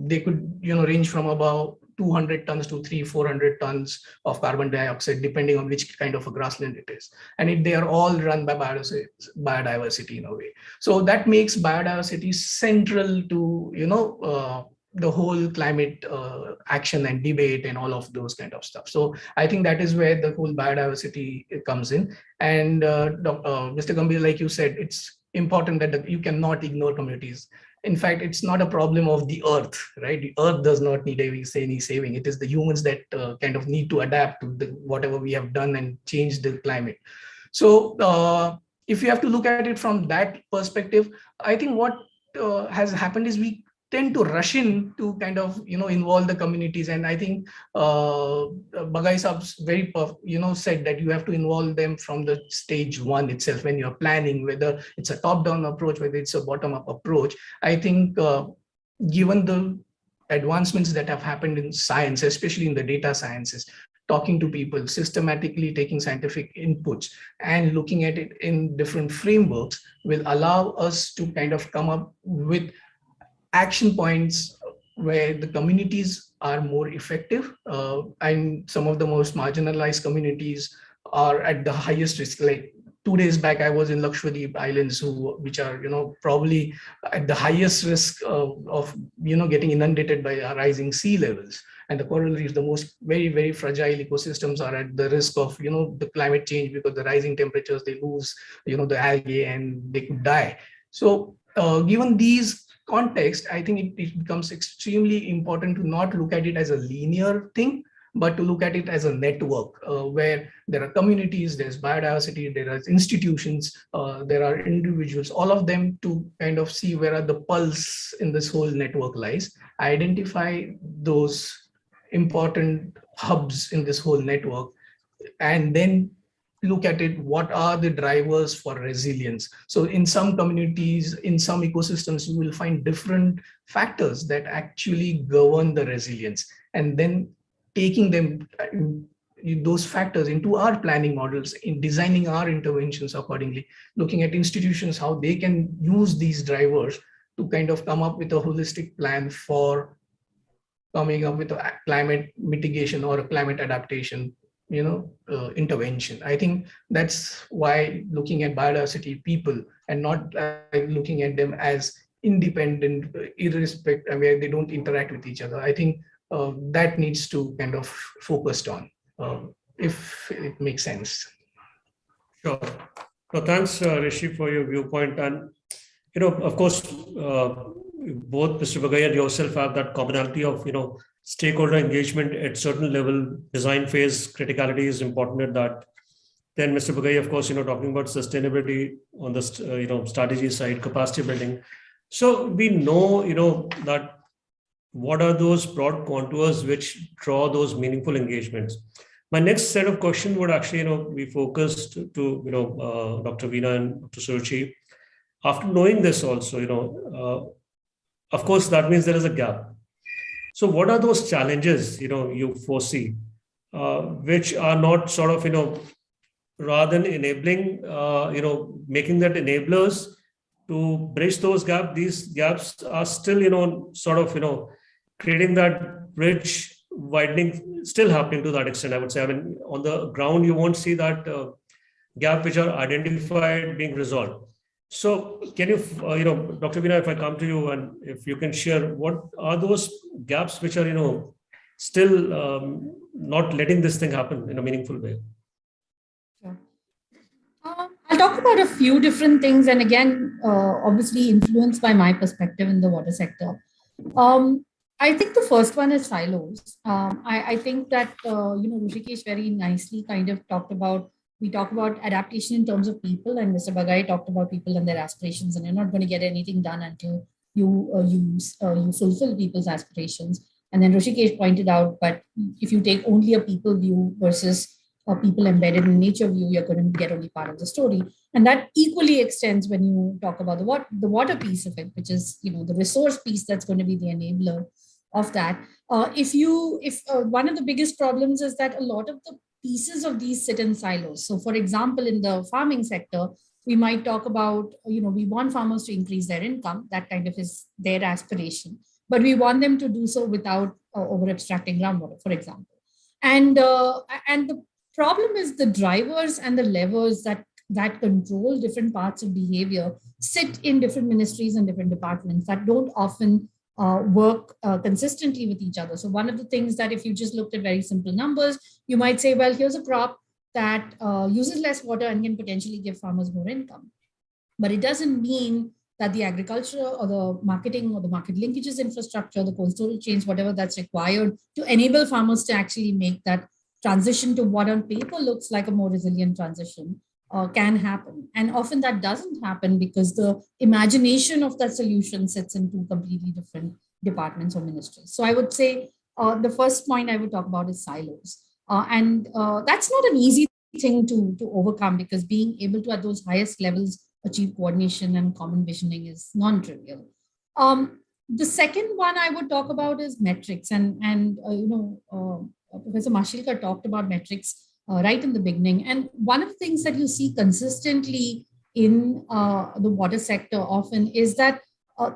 they could, range from about 200 tons to 300-400 tons of carbon dioxide, depending on which kind of a grassland it is. And they are all run by biodiversity in a way. So that makes biodiversity central to, the whole climate action and debate and all of those kind of stuff. So I think that is where the whole biodiversity comes in. And Mr. Gambhir, like you said, it's important that you cannot ignore communities. In fact, it's not a problem of the earth, right? The earth does not need any saving. It is the humans that kind of need to adapt to whatever we have done and change the climate. So if you have to look at it from that perspective, I think what has happened is we tend to rush in to kind of involve the communities, and I think Bagai Saab's very said that you have to involve them from the stage one itself when you're planning, whether it's a top-down approach, whether it's a bottom-up approach. I think given the advancements that have happened in science, especially in the data sciences, talking to people, systematically taking scientific inputs and looking at it in different frameworks will allow us to kind of come up with action points where the communities are more effective, and some of the most marginalized communities are at the highest risk. Like 2 days back, I was in Lakshadweep Islands, which are probably at the highest risk of getting inundated by rising sea levels. And the coral reefs, the most very, very fragile ecosystems, are at the risk of the climate change, because the rising temperatures, they lose the algae and they could die. So given these context, I think it becomes extremely important to not look at it as a linear thing, but to look at it as a network where there are communities, there's biodiversity, there are institutions, there are individuals, all of them to kind of see where are the pulse in this whole network lies, identify those important hubs in this whole network, and then look at it, what are the drivers for resilience? So in some communities, in some ecosystems, you will find different factors that actually govern the resilience, and then taking them, those factors, into our planning models, in designing our interventions accordingly, looking at institutions, how they can use these drivers to kind of come up with a holistic plan for coming up with a climate mitigation or a climate adaptation intervention. I think that's why looking at biodiversity people and not looking at them as independent, irrespective, where they don't interact with each other. I think that needs to kind of focused on, if it makes sense. Sure. So thanks, Rishi, for your viewpoint. And, of course, both Mr. Bagai and yourself have that commonality of, stakeholder engagement at certain level. Design phase criticality is important at that. Then Mr. Bagai, of course, talking about sustainability on the strategy side, capacity building. So we know, that what are those broad contours which draw those meaningful engagements. My next set of questions would actually, be focused to, Dr. Veena and Dr. Suruchi. After knowing this also, of course, that means there is a gap. So what are those challenges, you foresee, which are not sort of, rather than enabling, making that enablers to bridge those gaps, these gaps are still, sort of, creating that bridge widening still happening to that extent, I would say. I mean, on the ground, you won't see that gap which are identified being resolved. So can you, Dr. Veena, if I come to you and if you can share, what are those gaps which are, still not letting this thing happen in a meaningful way? Sure. I'll talk about a few different things, and again, obviously influenced by my perspective in the water sector. I think the first one is silos. I think that, Rishikesh very nicely kind of we talk about adaptation in terms of people, and Mr. Bagai talked about people and their aspirations, and you're not going to get anything done until you fulfill people's aspirations. And then Rishikesh pointed out, but if you take only a people view versus a people embedded in nature view, you're going to get only part of the story. And that equally extends when you talk about the water piece of it, which is, the resource piece that's going to be the enabler of that. If one of the biggest problems is that a lot of the pieces of these sit in silos. So for example, in the farming sector, we might talk about, we want farmers to increase their income. That kind of is their aspiration, but we want them to do so without over abstracting groundwater, for example. And the problem is the drivers and the levers that control different parts of behavior sit in different ministries and different departments that don't often work consistently with each other. So one of the things that if you just looked at very simple numbers, you might say, well, here's a crop that uses less water and can potentially give farmers more income. But it doesn't mean that the agriculture or the marketing or the market linkages infrastructure, the cold storage chains, whatever that's required to enable farmers to actually make that transition to what on paper looks like a more resilient transition can happen. And often that doesn't happen because the imagination of that solution sits in two completely different departments or ministries. So I would say the first point I would talk about is silos. And that's not an easy thing to overcome, because being able to at those highest levels achieve coordination and common visioning is non-trivial. The second one I would talk about is metrics. And Professor Mashilkar talked about metrics right in the beginning. And one of the things that you see consistently in the water sector often is that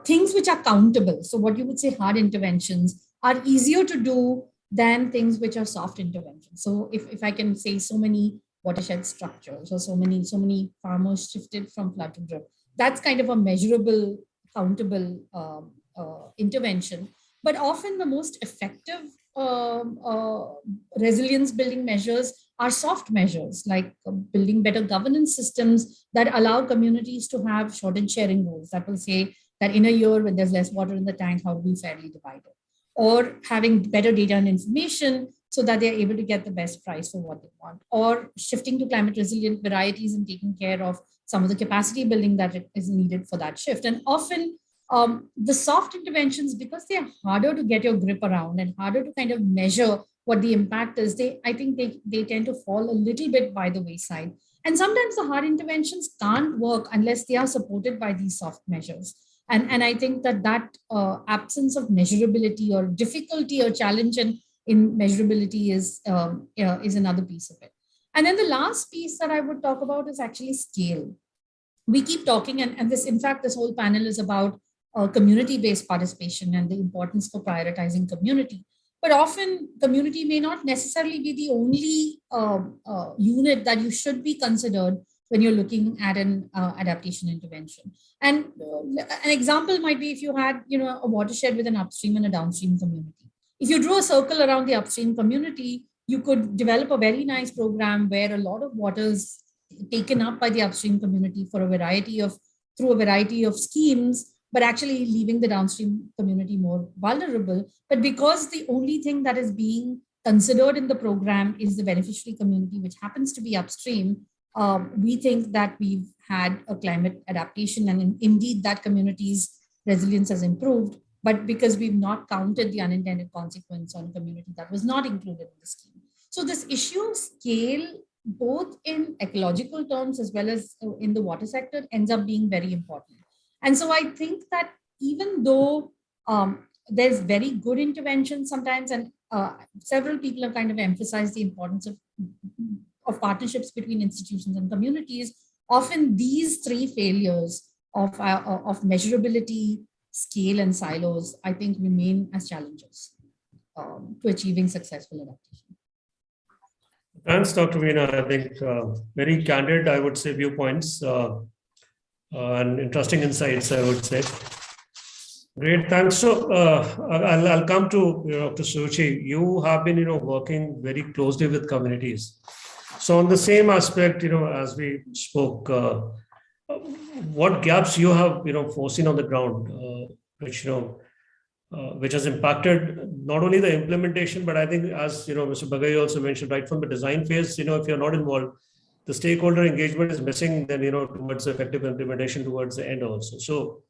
things which are countable, so what you would say hard interventions, are easier to do than things which are soft interventions. So if I can say so many watershed structures or so many farmers shifted from flood to drip, that's kind of a measurable, countable intervention. But often the most effective resilience building measures are soft measures, like building better governance systems that allow communities to have shortage sharing rules that will say that in a year when there's less water in the tank, how do we fairly divide it? Or having better data and information so that they're able to get the best price for what they want, or shifting to climate resilient varieties and taking care of some of the capacity building that is needed for that shift. And often the soft interventions, because they're harder to get your grip around and harder to kind of measure what the impact is, I think they tend to fall a little bit by the wayside. And sometimes the hard interventions can't work unless they are supported by these soft measures. And I think that absence of measurability or difficulty or challenge in measurability is another piece of it. And then the last piece that I would talk about is actually scale. We keep talking, and this, in fact, this whole panel is about community-based participation and the importance for prioritizing community. But often community may not necessarily be the only unit that you should be considered when you're looking at an adaptation intervention. And an example might be if you had, a watershed with an upstream and a downstream community. If you drew a circle around the upstream community, you could develop a very nice program where a lot of water is taken up by the upstream community through a variety of schemes, but actually leaving the downstream community more vulnerable. But because the only thing that is being considered in the program is the beneficiary community, which happens to be upstream, we think that we've had a climate adaptation, and indeed that community's resilience has improved. But because we've not counted the unintended consequence on a community that was not included in the scheme. So this issue of scale, both in ecological terms as well as in the water sector, ends up being very important. And so I think that even though there's very good intervention sometimes, and several people have kind of emphasized the importance of partnerships between institutions and communities, often these three failures of measurability, scale, and silos, I think, remain as challenges to achieving successful adaptation. Thanks, Dr. Veena. I think very candid, I would say, viewpoints and interesting insights, I would say. Great, thanks. So I'll come to Dr. Suruchi. You have been, working very closely with communities. So on the same aspect, as we spoke, what gaps you have, foreseen on the ground, which has impacted not only the implementation, but I think, as Mr. Bagai also mentioned, right from the design phase, if you're not involved, the stakeholder engagement is missing, then towards effective implementation towards the end also. So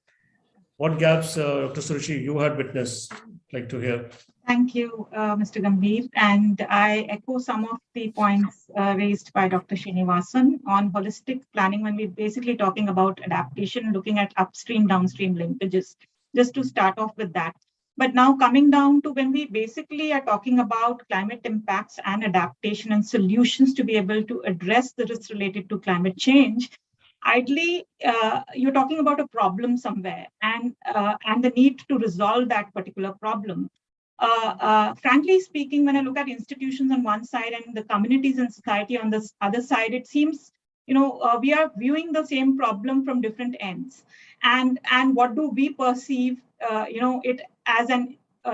what gaps, Dr. Suruchi, you had witnessed, like to hear? Thank you, Mr. Gambhir. And I echo some of the points raised by Dr. Srinivasan on holistic planning when we're basically talking about adaptation, looking at upstream, downstream linkages, just to start off with that. But now coming down to when we basically are talking about climate impacts and adaptation and solutions to be able to address the risks related to climate change, ideally, you're talking about a problem somewhere and the need to resolve that particular problem. Frankly speaking, when I look at institutions on one side and the communities and society on the other side, it seems, we are viewing the same problem from different ends. And what do we perceive, it as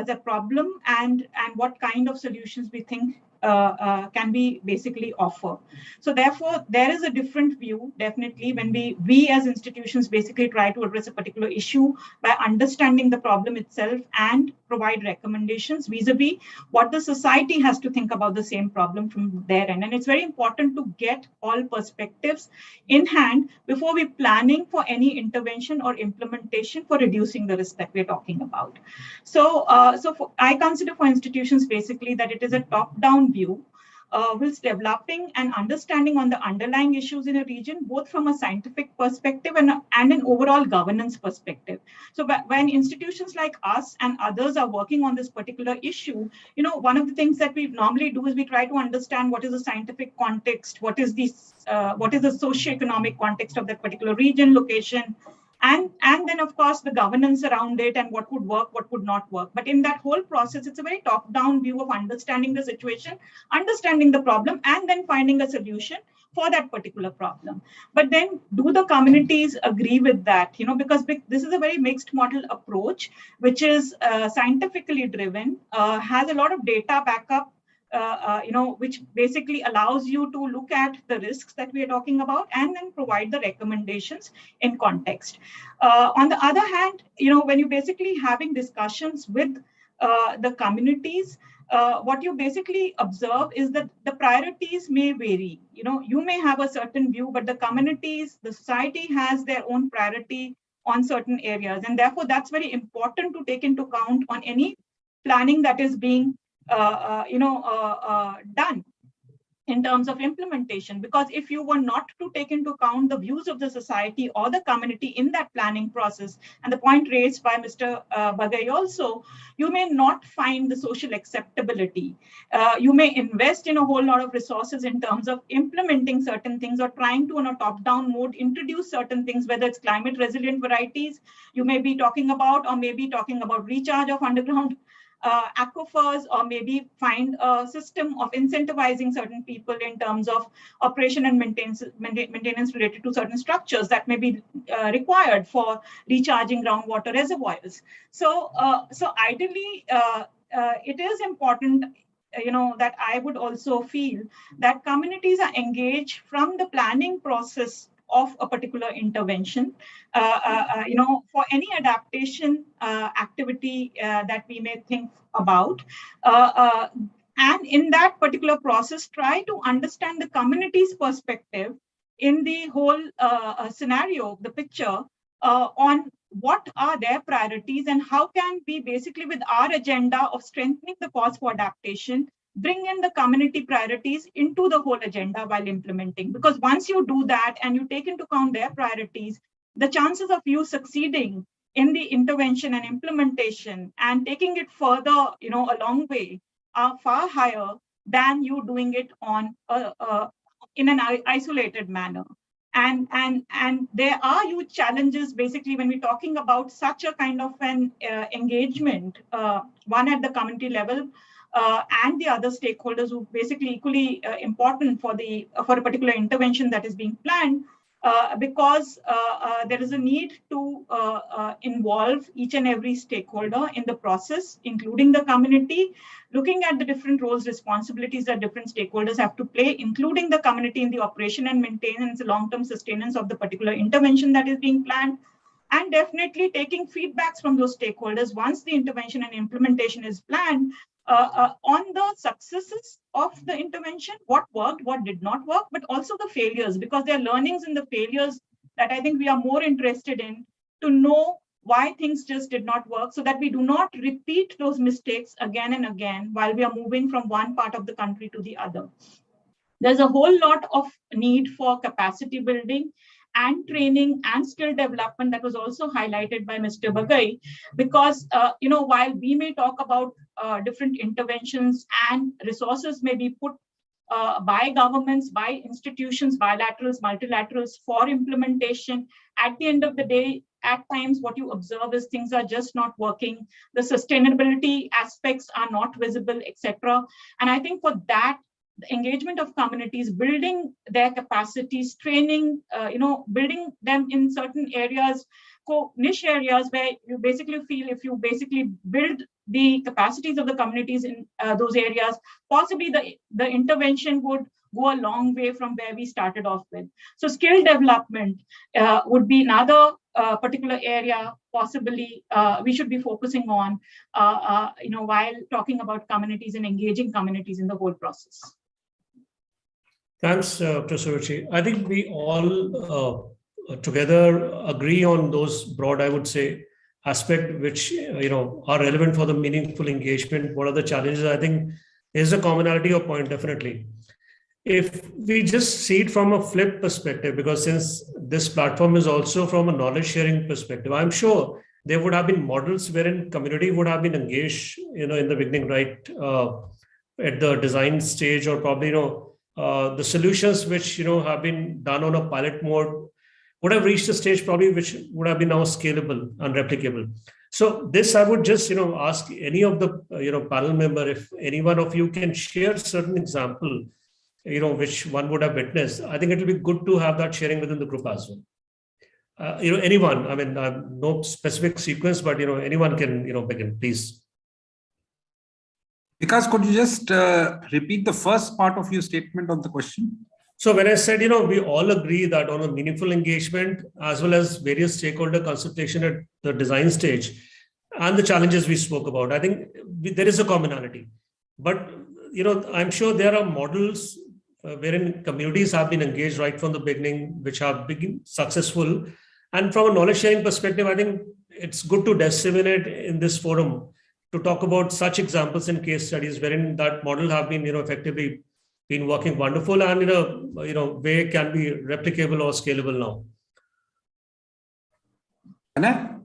a problem, and what kind of solutions we think can we basically offer. So therefore, there is a different view, definitely, when we as institutions basically try to address a particular issue by understanding the problem itself and provide recommendations vis-a-vis what the society has to think about the same problem from their end. And it's very important to get all perspectives in hand before we're planning for any intervention or implementation for reducing the risk that we're talking about. So, I consider for institutions basically that it is a top-down view, whilst developing and understanding on the underlying issues in a region, both from a scientific perspective and an overall governance perspective. So when institutions like us and others are working on this particular issue, one of the things that we normally do is we try to understand what is the scientific context, what is the socioeconomic context of that particular region, location, and then, of course, the governance around it and what would work, what would not work. But in that whole process, it's a very top-down view of understanding the situation, understanding the problem, and then finding a solution for that particular problem. But then do the communities agree with that? Because this is a very mixed model approach, which is scientifically driven, has a lot of data backup, which basically allows you to look at the risks that we are talking about and then provide the recommendations in context. On the other hand, when you're basically having discussions with the communities, what you basically observe is that the priorities may vary. You may have a certain view, but the communities, the society has their own priority on certain areas. And therefore, that's very important to take into account on any planning that is being done in terms of implementation. Because if you were not to take into account the views of the society or the community in that planning process, and the point raised by Mr. Bagai also, you may not find the social acceptability. You may invest in a whole lot of resources in terms of implementing certain things or trying to, on a top-down mode, introduce certain things, whether it's climate resilient varieties you may be talking about, or maybe talking about recharge of underground aquifers, or maybe find a system of incentivizing certain people in terms of operation and maintenance related to certain structures that may be required for recharging groundwater reservoirs. So ideally, it is important, that I would also feel that communities are engaged from the planning process of a particular intervention, for any adaptation activity that we may think about. And in that particular process, try to understand the community's perspective in the whole scenario, the picture, on what are their priorities and how can we basically, with our agenda of strengthening the cause for adaptation, bring in the community priorities into the whole agenda while implementing. Because once you do that and you take into account their priorities, the chances of you succeeding in the intervention and implementation and taking it further, a long way, are far higher than you doing it on in an isolated manner. And there are huge challenges basically when we're talking about such a kind of an engagement, one at the community level and the other stakeholders who basically equally important for a particular intervention that is being planned. Because there is a need to involve each and every stakeholder in the process, including the community, looking at the different roles, responsibilities that different stakeholders have to play, including the community in the operation and maintenance, long-term sustenance of the particular intervention that is being planned, and definitely taking feedbacks from those stakeholders once the intervention and implementation is planned, on the successes of the intervention, what worked, what did not work, but also the failures, because there are learnings in the failures that I think we are more interested in to know why things just did not work, so that we do not repeat those mistakes again and again while we are moving from one part of the country to the other. There's a whole lot of need for capacity building and training and skill development that was also highlighted by Mr. Bagai, because while we may talk about different interventions and resources may be put by governments, by institutions, bilaterals, multilaterals for implementation, at the end of the day, at times what you observe is things are just not working, the sustainability aspects are not visible, etc. And I think for that, the engagement of communities, building their capacities, training, building them in certain areas, niche areas where you basically feel if you basically build the capacities of the communities in those areas, possibly the intervention would go a long way from where we started off with. So skill development would be another particular area possibly we should be focusing on, while talking about communities and engaging communities in the whole process. Thanks, Professor Ruchi. I think we all together agree on those broad, I would say, aspects which are relevant for the meaningful engagement. What are the challenges? I think there's a commonality of point, definitely. If we just see it from a flip perspective, because since this platform is also from a knowledge sharing perspective, I'm sure there would have been models wherein community would have been engaged, in the beginning, right, at the design stage, or probably, the solutions which have been done on a pilot mode would have reached a stage probably which would have been now scalable and replicable. So this I would just ask any of the panel member, if any one of you can share certain example which one would have witnessed. I think it will be good to have that sharing within the group as well. Anyone, I mean, no specific sequence, but anyone can begin, please. Vikas, could you just repeat the first part of your statement on the question? So when I said, we all agree that on a meaningful engagement, as well as various stakeholder consultation at the design stage, and the challenges we spoke about, I think there is a commonality. But, I'm sure there are models wherein communities have been engaged right from the beginning, which have been successful. And from a knowledge sharing perspective, I think it's good to disseminate in this forum to talk about such examples and case studies wherein that model have been, effectively been working wonderful and in a, way can be replicable or scalable now. Anna?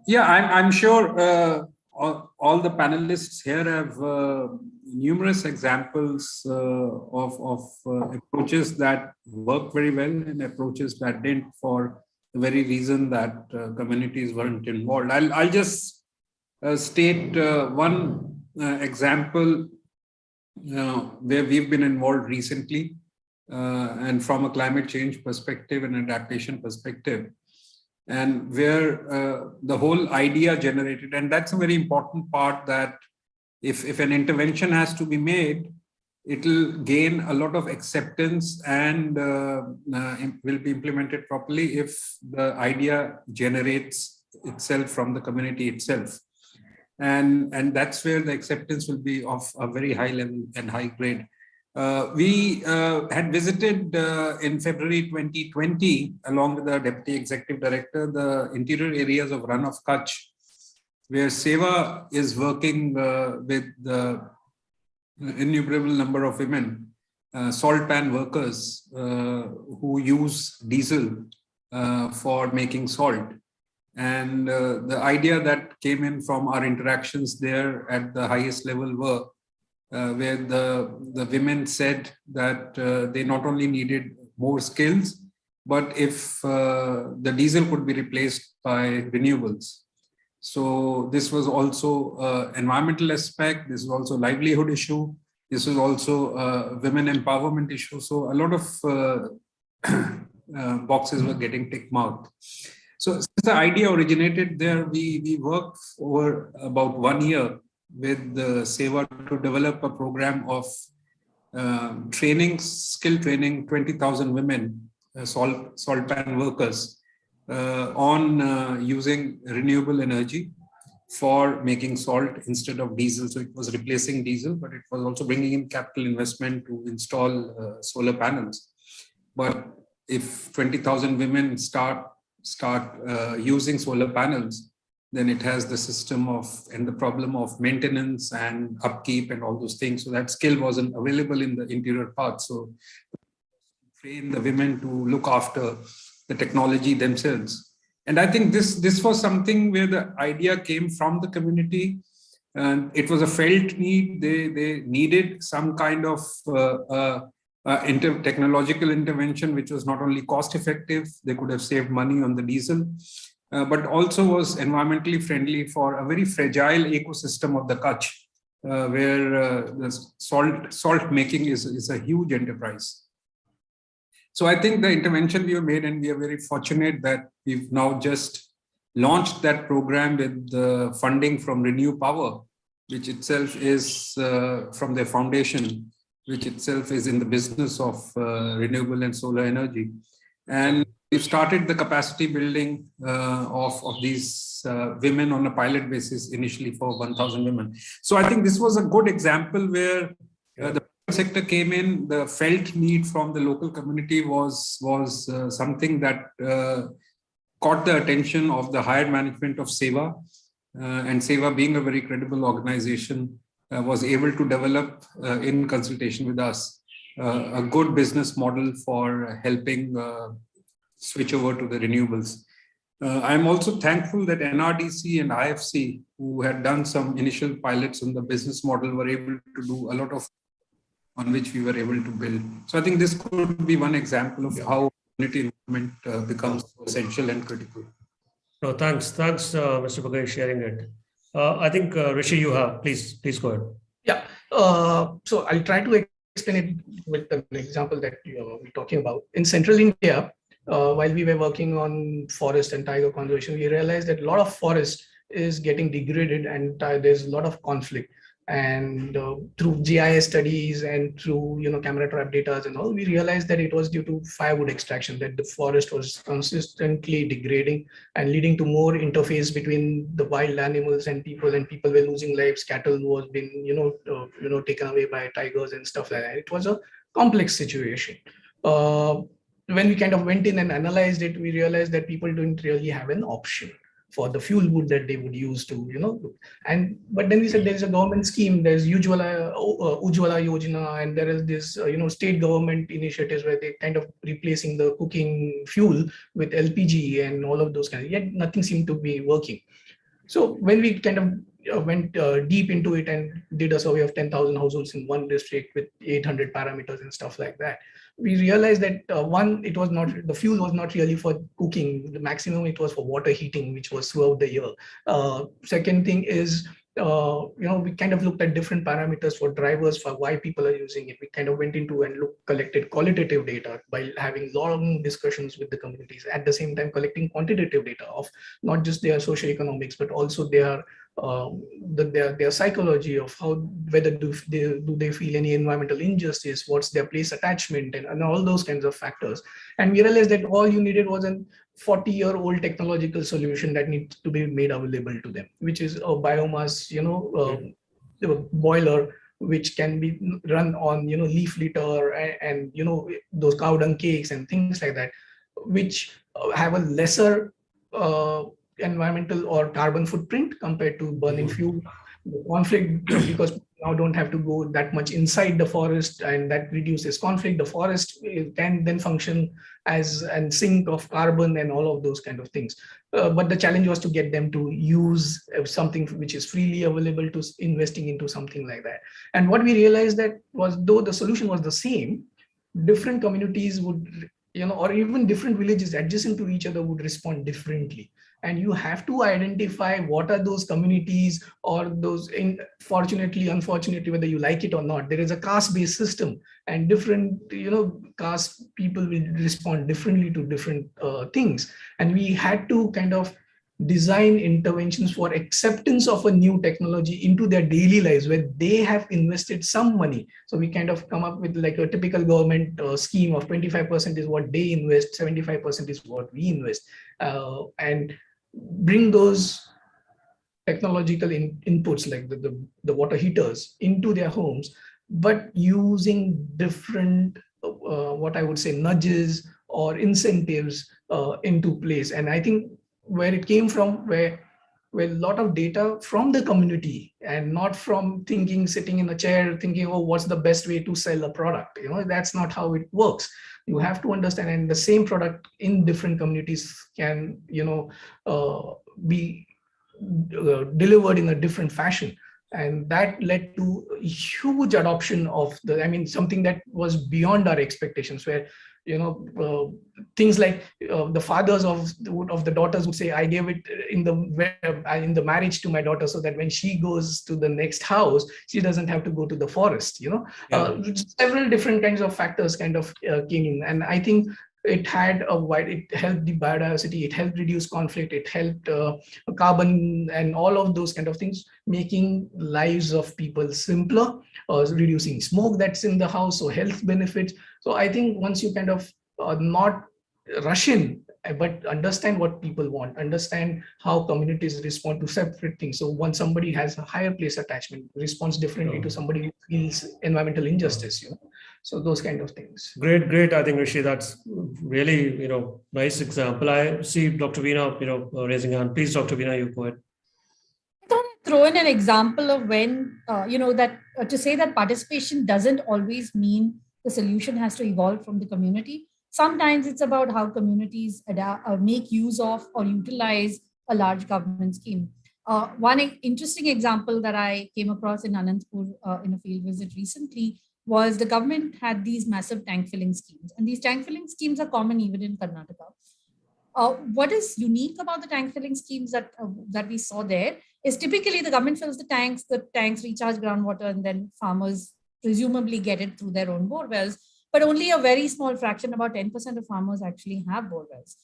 Yeah, I'm sure all the panelists here have numerous examples of approaches that work very well and approaches that didn't, for the very reason that communities weren't involved. I'll just state one example where we've been involved recently, and from a climate change perspective and adaptation perspective, and where the whole idea generated, and that's a very important part, that if an intervention has to be made, it'll gain a lot of acceptance and will be implemented properly if the idea generates itself from the community itself. And that's where the acceptance will be of a very high level and high grade. We had visited in February 2020, along with the Deputy Executive Director, the interior areas of Run of Kutch, where SEWA is working with the innumerable number of women, salt pan workers who use diesel for making salt. And the idea that came in from our interactions there at the highest level were where the women said that they not only needed more skills, but if the diesel could be replaced by renewables. So this was also environmental aspect. This is also livelihood issue. This is also a women empowerment issue. So a lot of boxes were getting tick marked. So since the idea originated there, we worked for about 1 year with the SEWA to develop a program of skill training 20,000 women, salt pan workers, on using renewable energy for making salt instead of diesel. So it was replacing diesel, but it was also bringing in capital investment to install solar panels. But if 20,000 women start using solar panels, then it has the system and the problem of maintenance and upkeep and all those things. So that skill wasn't available in the interior part. So train the women to look after the technology themselves. And I think this was something where the idea came from the community, and it was a felt need. They needed some kind of technological intervention, which was not only cost effective, they could have saved money on the diesel, but also was environmentally friendly for a very fragile ecosystem of the Kutch, where the salt making is a huge enterprise. So I think the intervention we have made, and we are very fortunate that we've now just launched that program with the funding from Renew Power, which itself is from their foundation, which itself is in the business of renewable and solar energy. And we've started the capacity building of these women on a pilot basis initially for 1,000 women. So I think this was a good example where the sector came in. The felt need from the local community was something that caught the attention of the higher management of SEWA, and SEWA, being a very credible organization, was able to develop in consultation with us a good business model for helping switch over to the renewables. I'm also thankful that NRDC and IFC, who had done some initial pilots on the business model, were able to do a lot of on which we were able to build. So I think this could be one example of how community involvement becomes essential and critical. No, thanks, Mr. Bagai, sharing it. I think Rishi, you have, please go ahead. Yeah, so I'll try to explain it with an example that we're talking about. In central India, while we were working on forest and tiger conservation, we realized that a lot of forest is getting degraded and there's a lot of conflict. And through GIS studies and through camera trap data and all, we realized that it was due to firewood extraction, that the forest was consistently degrading and leading to more interface between the wild animals and people were losing lives. Cattle was being taken away by tigers and stuff like that. It was a complex situation. When we kind of went in and analyzed it, we realized that people didn't really have an option for the fuel wood that they would use to, but then we said there is a government scheme, there's Ujjwala Yojana, and there is this, state government initiatives where they kind of replacing the cooking fuel with LPG and all of those kinds, yet nothing seemed to be working. So when we kind of went deep into it and did a survey of 10,000 households in one district with 800 parameters and stuff like that, we realized that the fuel was not really for cooking. The maximum it was for water heating, which was throughout the year. Second thing is, we kind of looked at different parameters for drivers for why people are using it. We kind of went into and collected qualitative data by having long discussions with the communities. At the same time, collecting quantitative data of not just their socioeconomics, but also their their psychology of how, whether do they feel any environmental injustice, what's their place attachment, and all those kinds of factors. And we realized that all you needed was a 40-year-old technological solution that needs to be made available to them, which is a biomass, boiler, which can be run on, leaf litter and those cow dung cakes and things like that, which have a lesser environmental or carbon footprint compared to burning fuel. The conflict, because now don't have to go that much inside the forest, and that reduces conflict. The forest can then function as a sink of carbon and all of those kind of things. But the challenge was to get them to use something which is freely available, to investing into something like that. And what we realized that was, though the solution was the same, different communities would, or even different villages adjacent to each other would respond differently. And you have to identify what are those communities, or those, fortunately, unfortunately, whether you like it or not, there is a caste-based system, and different, caste people will respond differently to different things. And we had to kind of design interventions for acceptance of a new technology into their daily lives, where they have invested some money. So we kind of come up with like a typical government scheme of 25% is what they invest, 75% is what we invest, and bring those technological inputs like the water heaters into their homes, but using different, what I would say, nudges or incentives into place. And I think where it came from, where a lot of data from the community, and not from sitting in a chair thinking, oh, what's the best way to sell a product? That's not how it works. You have to understand, and the same product in different communities can, be delivered in a different fashion. And that led to huge adoption of something that was beyond our expectations, where things like the fathers of the daughters would say, I gave it in the marriage to my daughter, so that when she goes to the next house, she doesn't have to go to the forest. Several different kinds of factors kind of came in, and I think it had it helped the biodiversity, it helped reduce conflict, it helped carbon and all of those kind of things, making lives of people simpler, reducing smoke that's in the house, so health benefits. So I think once you kind of not rush in, but understand what people want, understand how communities respond to separate things. So once somebody has a higher place attachment, responds differently to somebody who feels environmental injustice, So those kind of things. Great. I think, Rishi, that's really, nice example. I see Dr. Veena, raising hand. Please, Dr. Veena, you go ahead. I thought I'd throw in an example of when, that to say that participation doesn't always mean the solution has to evolve from the community. Sometimes it's about how communities make use of or utilize a large government scheme. One interesting example that I came across in Anandpur in a field visit recently was the government had these massive tank filling schemes. And these tank filling schemes are common even in Karnataka. What is unique about the tank filling schemes that we saw there is typically the government fills the tanks recharge groundwater, and then farmers presumably get it through their own bore wells. But only a very small fraction, about 10% of farmers actually have bore wells.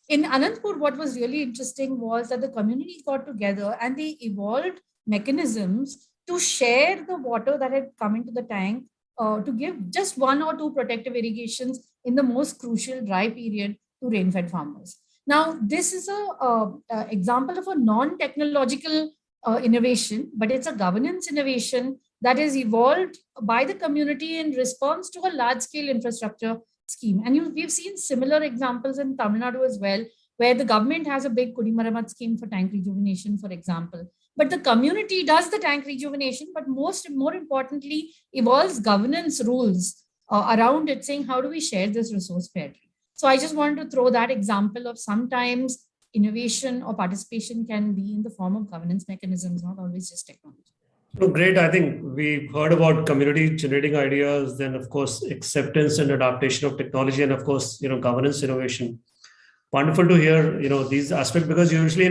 In Anandpur, what was really interesting was that the community got together and they evolved mechanisms to share the water that had come into the tank, to give just 1 or 2 protective irrigations in the most crucial dry period to rain-fed farmers. Now, this is an example of a non-technological innovation, but it's a governance innovation that is evolved by the community in response to a large-scale infrastructure scheme. And we've seen similar examples in Tamil Nadu as well, where the government has a big Kudimaramat scheme for tank rejuvenation, for example. But the community does the tank rejuvenation, but more importantly, evolves governance rules around it, saying, how do we share this resource fairly? So I just wanted to throw that example of sometimes innovation or participation can be in the form of governance mechanisms, not always just technology. So great. I think we heard about community generating ideas, then of course, acceptance and adaptation of technology, and of course, governance innovation. Wonderful to hear, these aspects, because usually,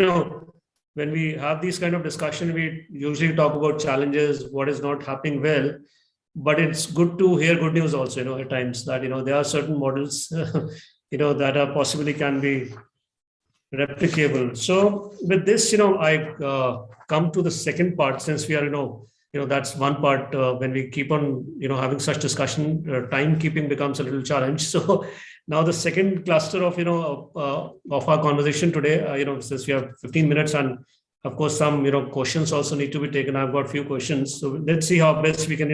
when we have these kind of discussion, we usually talk about challenges, what is not happening well, but it's good to hear good news also, at times that, there are certain models, that are possibly can be replicable. So with this, I come to the second part, since we are, that's one part when we keep on, having such discussion, timekeeping becomes a little challenge. So now the second cluster of, of our conversation today, since we have 15 minutes and of course some, questions also need to be taken. I've got a few questions. So let's see how best we can,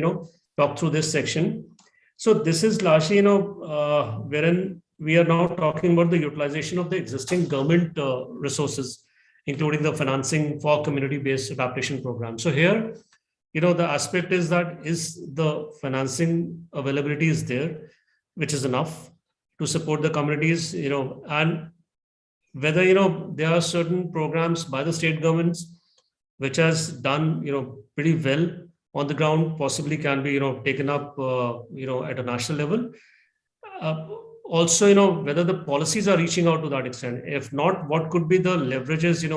talk through this section. So this is largely, wherein we are now talking about the utilization of the existing government resources, including the financing for community-based adaptation programs. So here, the aspect is that is the financing availability is there, which is enough to support the communities, and whether, there are certain programs by the state governments which has done, pretty well on the ground, possibly can be, taken up, at a national level. Also, whether the policies are reaching out to that extent. If not, what could be the leverages,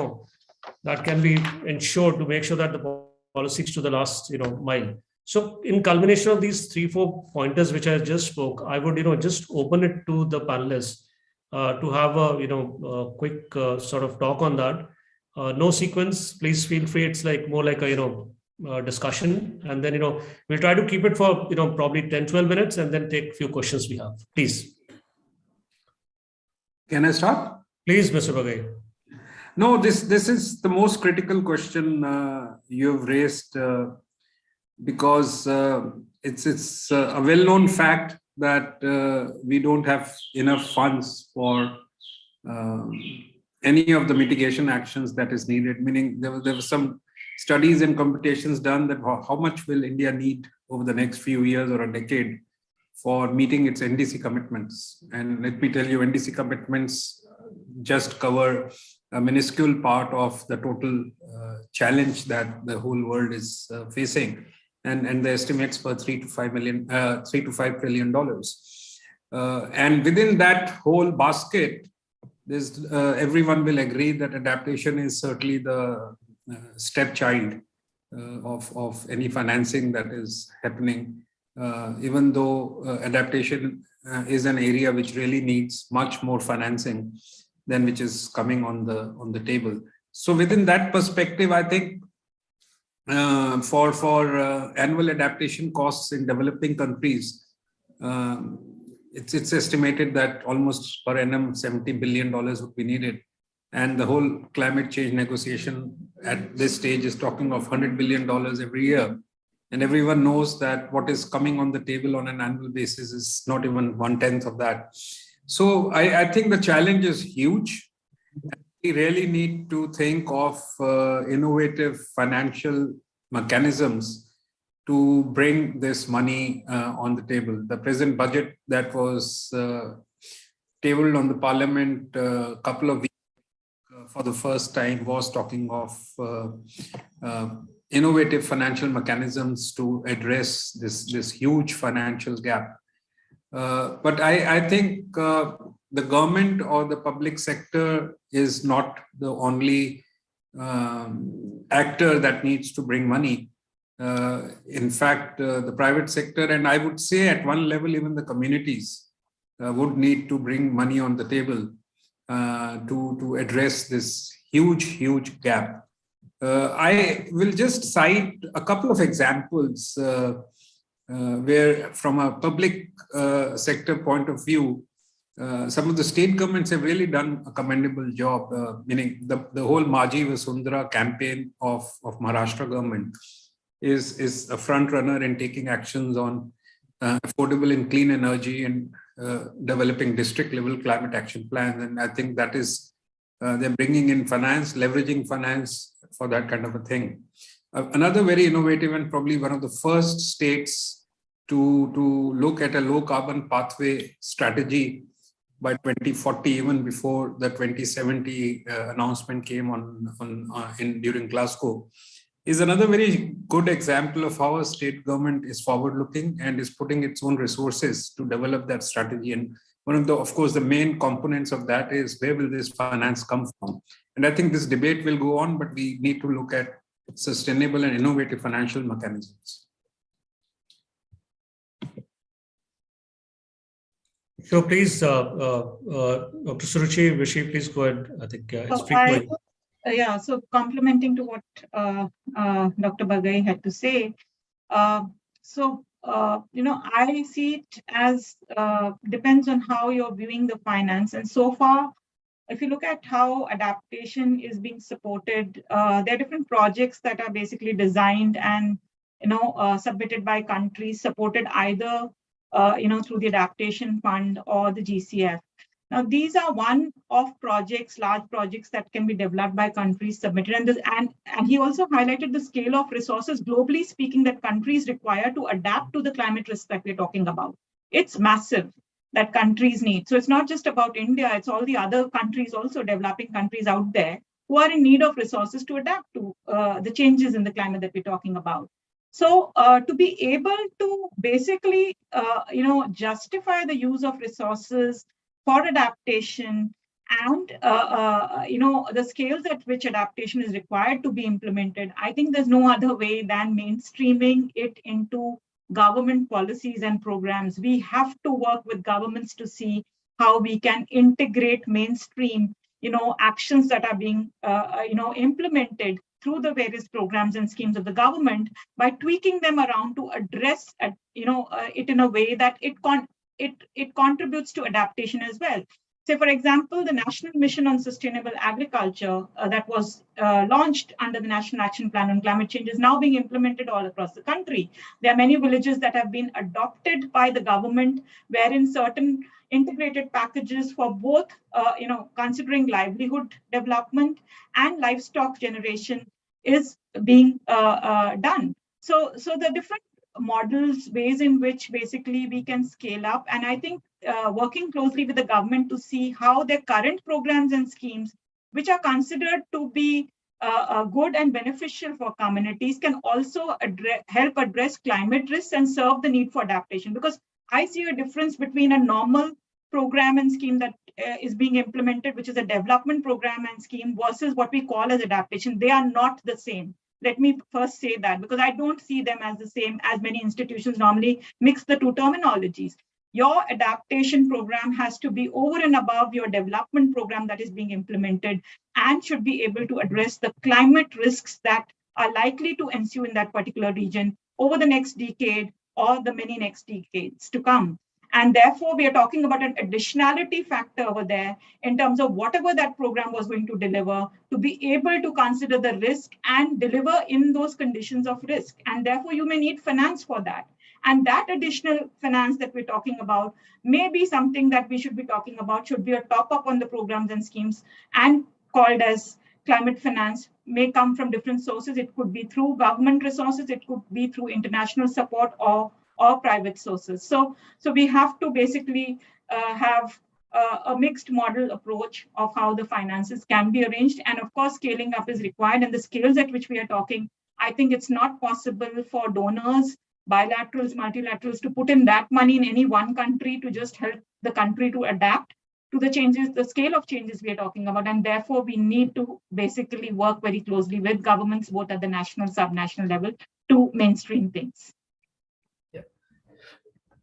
that can be ensured to make sure that the policies to the last, mile. So in culmination of these 3-4 pointers which I just spoke, I would, just open it to the panelists to have a, quick sort of talk on that. No sequence, please feel free. It's like more like a, discussion, and then, we'll try to keep it for, probably 10-12 minutes and then take a few questions we have. Please. Can I start? Please, Mr. Bagai. No, this is the most critical question you've raised because it's a well-known fact that we don't have enough funds for any of the mitigation actions that is needed. Meaning there were some studies and computations done that how much will India need over the next few years or a decade for meeting its NDC commitments. And let me tell you, NDC commitments just cover a minuscule part of the total challenge that the whole world is facing, and the estimates for $3 to $5 trillion. And within that whole basket, there's everyone will agree that adaptation is certainly the stepchild of any financing that is happening. Even though adaptation is an area which really needs much more financing than which is coming on the table. So within that perspective, I think for annual adaptation costs in developing countries, it's estimated that almost per annum $70 billion would be needed. And the whole climate change negotiation at this stage is talking of $100 billion every year. And everyone knows that what is coming on the table on an annual basis is not even 1/10 of that. So I think the challenge is huge. We really need to think of innovative financial mechanisms to bring this money on the table. The present budget that was tabled on the parliament a couple of weeks for the first time was talking of innovative financial mechanisms to address this huge financial gap. But I think the government or the public sector is not the only actor that needs to bring money. In fact, the private sector, and I would say at one level, even the communities would need to bring money on the table to address this huge gap. I will just cite a couple of examples where, from a public sector point of view, some of the state governments have really done a commendable job, meaning the whole Maaji Vasundhara campaign of Maharashtra government is a front runner in taking actions on affordable and clean energy and developing district level climate action plans. And I think that is, they're bringing in finance, leveraging finance for that kind of a thing. Another very innovative and probably one of the first states to look at a low carbon pathway strategy by 2040, even before the 2070 announcement came during Glasgow, is another very good example of how a state government is forward-looking and is putting its own resources to develop that strategy. And one of the, of course, the main components of that is where will this finance come from? And I think this debate will go on, but we need to look at sustainable and innovative financial mechanisms. So please, Dr. Suruchi, Rishi, please go ahead. I think it's free flowing. Yeah, so complementing to what Dr. Bagai had to say, I see it as depends on how you're viewing the finance. And so far, if you look at how adaptation is being supported, there are different projects that are basically designed and submitted by countries, supported either through the adaptation fund or the GCF. Now, these are one-off projects, large projects that can be developed by countries submitted. And he also highlighted the scale of resources, globally speaking, that countries require to adapt to the climate risk that we're talking about. It's massive that countries need. So it's not just about India, it's all the other countries, also developing countries out there who are in need of resources to adapt to the changes in the climate that we're talking about. So to be able to basically, justify the use of resources for adaptation and, the scales at which adaptation is required to be implemented, I think there's no other way than mainstreaming it into government policies and programs. We have to work with governments to see how we can integrate mainstream, actions that are being, implemented through the various programs and schemes of the government by tweaking them around to address, it in a way that it contributes to adaptation as well. Say, for example, the National Mission on Sustainable Agriculture that was launched under the National Action Plan on Climate Change is now being implemented all across the country. There are many villages that have been adopted by the government, wherein certain integrated packages for both, considering livelihood development and livestock generation is being done. So the different models, ways in which basically we can scale up. And I think working closely with the government to see how their current programs and schemes, which are considered to be good and beneficial for communities, can also help address climate risks and serve the need for adaptation. Because I see a difference between a normal program and scheme that is being implemented, which is a development program and scheme, versus what we call as adaptation. They are not the same. Let me first say that, because I don't see them as the same, as many institutions normally mix the two terminologies. Your adaptation program has to be over and above your development program that is being implemented and should be able to address the climate risks that are likely to ensue in that particular region over the next decade or the many next decades to come. And therefore, we are talking about an additionality factor over there in terms of whatever that program was going to deliver, to be able to consider the risk and deliver in those conditions of risk. And therefore, you may need finance for that. And that additional finance that we're talking about may be something that we should be talking about, should be a top up on the programs and schemes and called as climate finance, may come from different sources. It could be through government resources, it could be through international support or private sources. So we have to basically have a mixed model approach of how the finances can be arranged. And of course, scaling up is required. And the scales at which we are talking, I think it's not possible for donors, bilaterals, multilaterals to put in that money in any one country to just help the country to adapt to the changes, the scale of changes we are talking about. And therefore, we need to basically work very closely with governments, both at the national, subnational level, to mainstream things.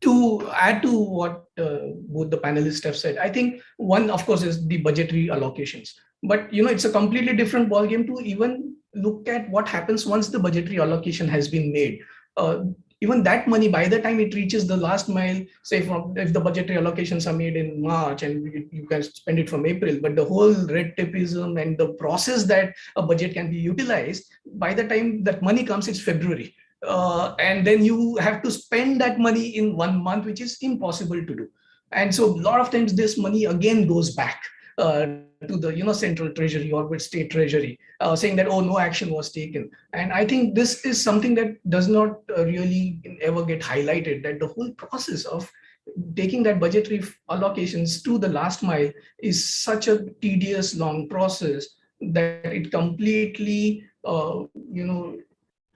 To add to what both the panelists have said, I think one, of course, is the budgetary allocations. But it's a completely different ballgame to even look at what happens once the budgetary allocation has been made. Even that money, by the time it reaches the last mile, say if the budgetary allocations are made in March and you can spend it from April, but the whole red tapeism and the process that a budget can be utilized, by the time that money comes, it's February. And then you have to spend that money in 1 month, which is impossible to do. And so a lot of times this money again goes back to the central treasury or with state treasury, saying that, oh, no action was taken. And I think this is something that does not really ever get highlighted, that the whole process of taking that budgetary allocations to the last mile is such a tedious, long process that it completely,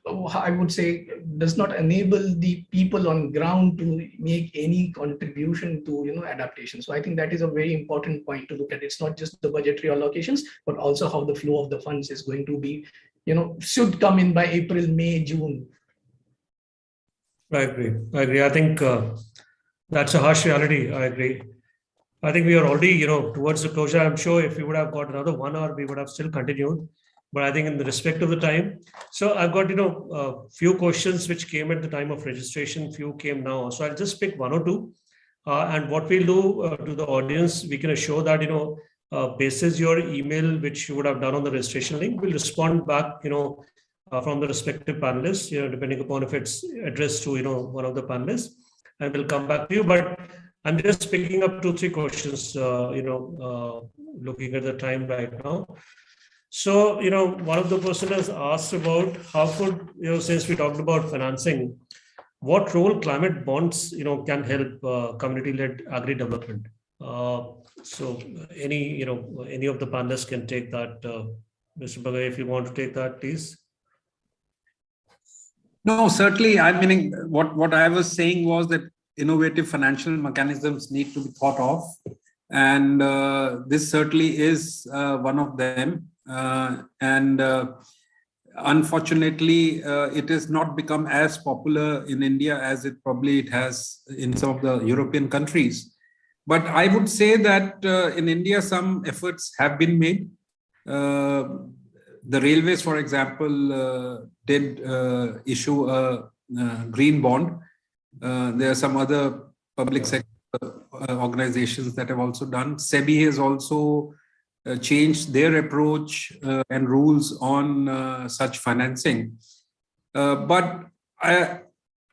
I would say, does not enable the people on ground to make any contribution to adaptation. So I think that is a very important point to look at. It's not just the budgetary allocations, but also how the flow of the funds is going to be, should come in by April, May, June. I agree. I think that's a harsh reality. I agree. I think we are already, towards the closure. I'm sure if we would have got another 1 hour, we would have still continued. But I think in the respect of the time, so I've got, a few questions which came at the time of registration, few came now. So I'll just pick one or two. And what we'll do to the audience, we can assure that, basis your email, which you would have done on the registration link, we'll respond back, from the respective panelists, depending upon if it's addressed to, one of the panelists, and we'll come back to you. But I'm just picking up 2-3 questions, looking at the time right now. So, one of the person has asked about how could, since we talked about financing, what role climate bonds, can help community-led agri-development? So any of the panelists can take that. Mr. Bagai, if you want to take that, please. No, certainly. I mean, what I was saying was that innovative financial mechanisms need to be thought of. And this certainly is one of them. Unfortunately, it has not become as popular in India as it has in some of the European countries. But I would say that in India, some efforts have been made. The railways, for example, did issue a green bond. There are some other public sector organizations that have also done. SEBI has also changed their approach and rules on such financing. But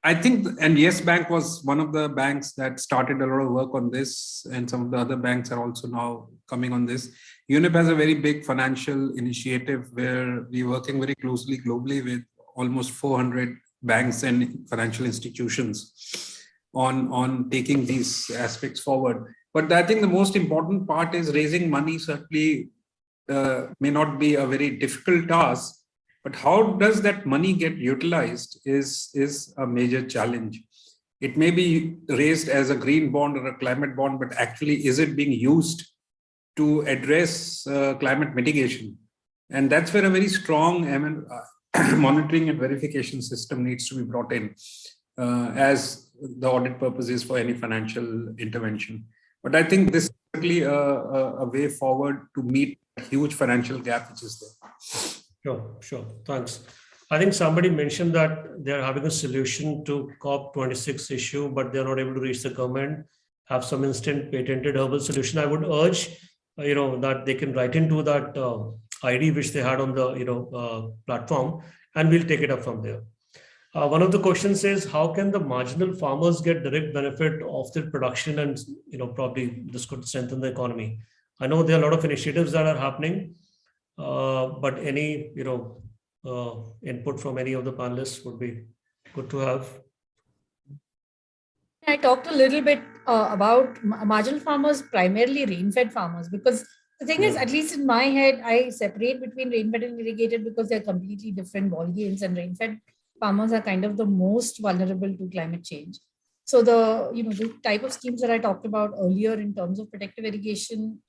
I think, and Yes Bank was one of the banks that started a lot of work on this, and some of the other banks are also now coming on this. UNEP has a very big financial initiative where we're working very closely globally with almost 400 banks and financial institutions on taking these aspects forward. But I think the most important part is raising money. Certainly may not be a very difficult task, but how does that money get utilized is a major challenge. It may be raised as a green bond or a climate bond, but actually is it being used to address climate mitigation? And that's where a very strong monitoring and verification system needs to be brought in as the audit purposes for any financial intervention. But I think this is certainly a way forward to meet a huge financial gap which is there. Sure. Thanks. I think somebody mentioned that they're having a solution to COP26 issue, but they're not able to reach the government, have some instant patented herbal solution. I would urge, that they can write into that ID which they had on the, platform, and we'll take it up from there. One of the questions is, how can the marginal farmers get direct benefit of their production, and probably this could strengthen the economy? I know there are a lot of initiatives that are happening, but any input from any of the panelists would be good to have. I talked a little bit about marginal farmers, primarily rain-fed farmers, because the thing is, at least in my head, I separate between rain-fed and irrigated because they're completely different ball games, and rain-fed farmers are kind of the most vulnerable to climate change. So the type of schemes that I talked about earlier in terms of protective irrigation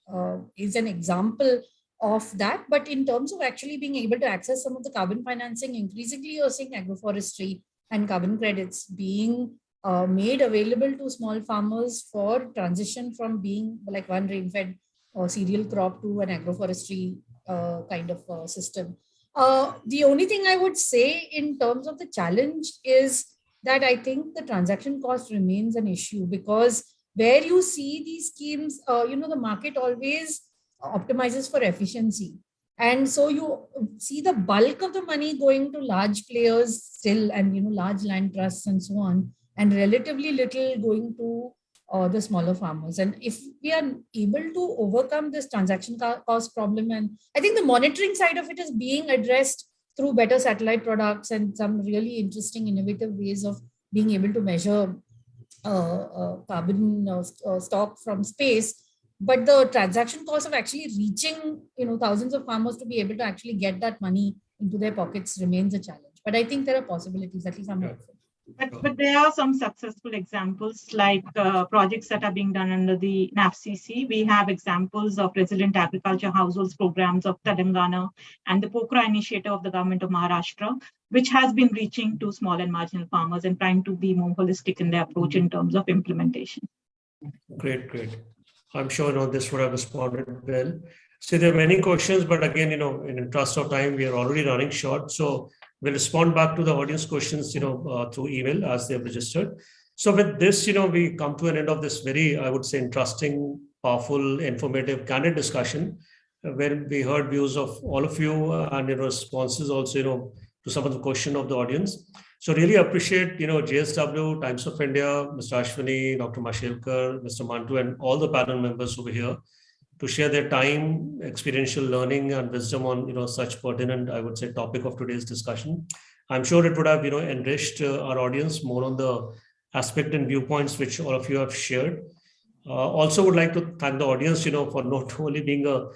is an example of that. But in terms of actually being able to access some of the carbon financing, increasingly you're seeing agroforestry and carbon credits being made available to small farmers for transition from being like one rain-fed cereal crop to an agroforestry kind of system. The only thing I would say in terms of the challenge is that I think the transaction cost remains an issue, because where you see these schemes, the market always optimizes for efficiency. And so you see the bulk of the money going to large players still, and large land trusts and so on, and relatively little going to the smaller farmers. And if we are able to overcome this transaction cost problem, and I think the monitoring side of it is being addressed through better satellite products and some really interesting innovative ways of being able to measure carbon stock from space. But the transaction cost of actually reaching thousands of farmers to be able to actually get that money into their pockets remains a challenge. But I think there are possibilities, at least I'm hopeful. But there are some successful examples, like projects that are being done under the NAFCC. We have examples of resilient agriculture households programs of Telangana and the Pokra initiative of the government of Maharashtra, which has been reaching to small and marginal farmers and trying to be more holistic in their approach in terms of implementation. Great. I'm sure this would have responded well. So there are many questions, but again, in interest of time, we are already running short. So we'll respond back to the audience questions, through email as they have registered. So with this, we come to an end of this very, I would say, interesting, powerful, informative, candid discussion, where we heard views of all of you and responses also, to some of the question of the audience. So really appreciate, JSW, Times of India, Mr. Ashwini, Dr. Mashelkar, Mr. Mantu, and all the panel members over here to share their time, experiential learning, and wisdom on, such pertinent, I would say, topic of today's discussion. I'm sure it would have, enriched our audience more on the aspect and viewpoints which all of you have shared. Also would like to thank the audience, for not only being a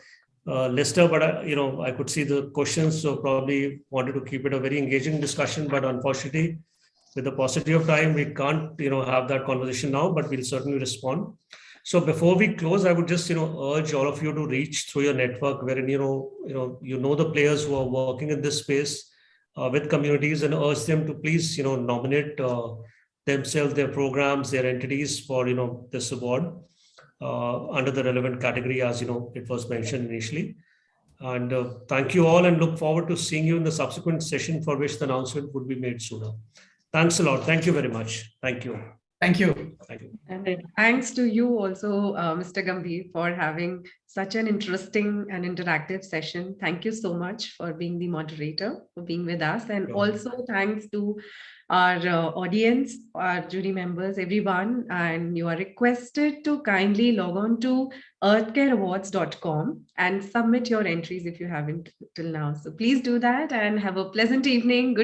listener, but I could see the questions, so probably wanted to keep it a very engaging discussion, but unfortunately, with the paucity of time, we can't, have that conversation now, but we'll certainly respond. So before we close, I would just, urge all of you to reach through your network, wherein, the players who are working in this space with communities, and urge them to please, nominate themselves, their programs, their entities for, this award under the relevant category, as, it was mentioned initially. And thank you all, and look forward to seeing you in the subsequent session for which the announcement would be made sooner. Thanks a lot. Thank you very much. Thank you. Thank you. Thank you. And thanks to you also, Mr. Gambhir, for having such an interesting and interactive session. Thank you so much for being the moderator, for being with us. And also thanks to our audience, our jury members, everyone. And you are requested to kindly log on to earthcareawards.com and submit your entries if you haven't till now. So please do that and have a pleasant evening. Good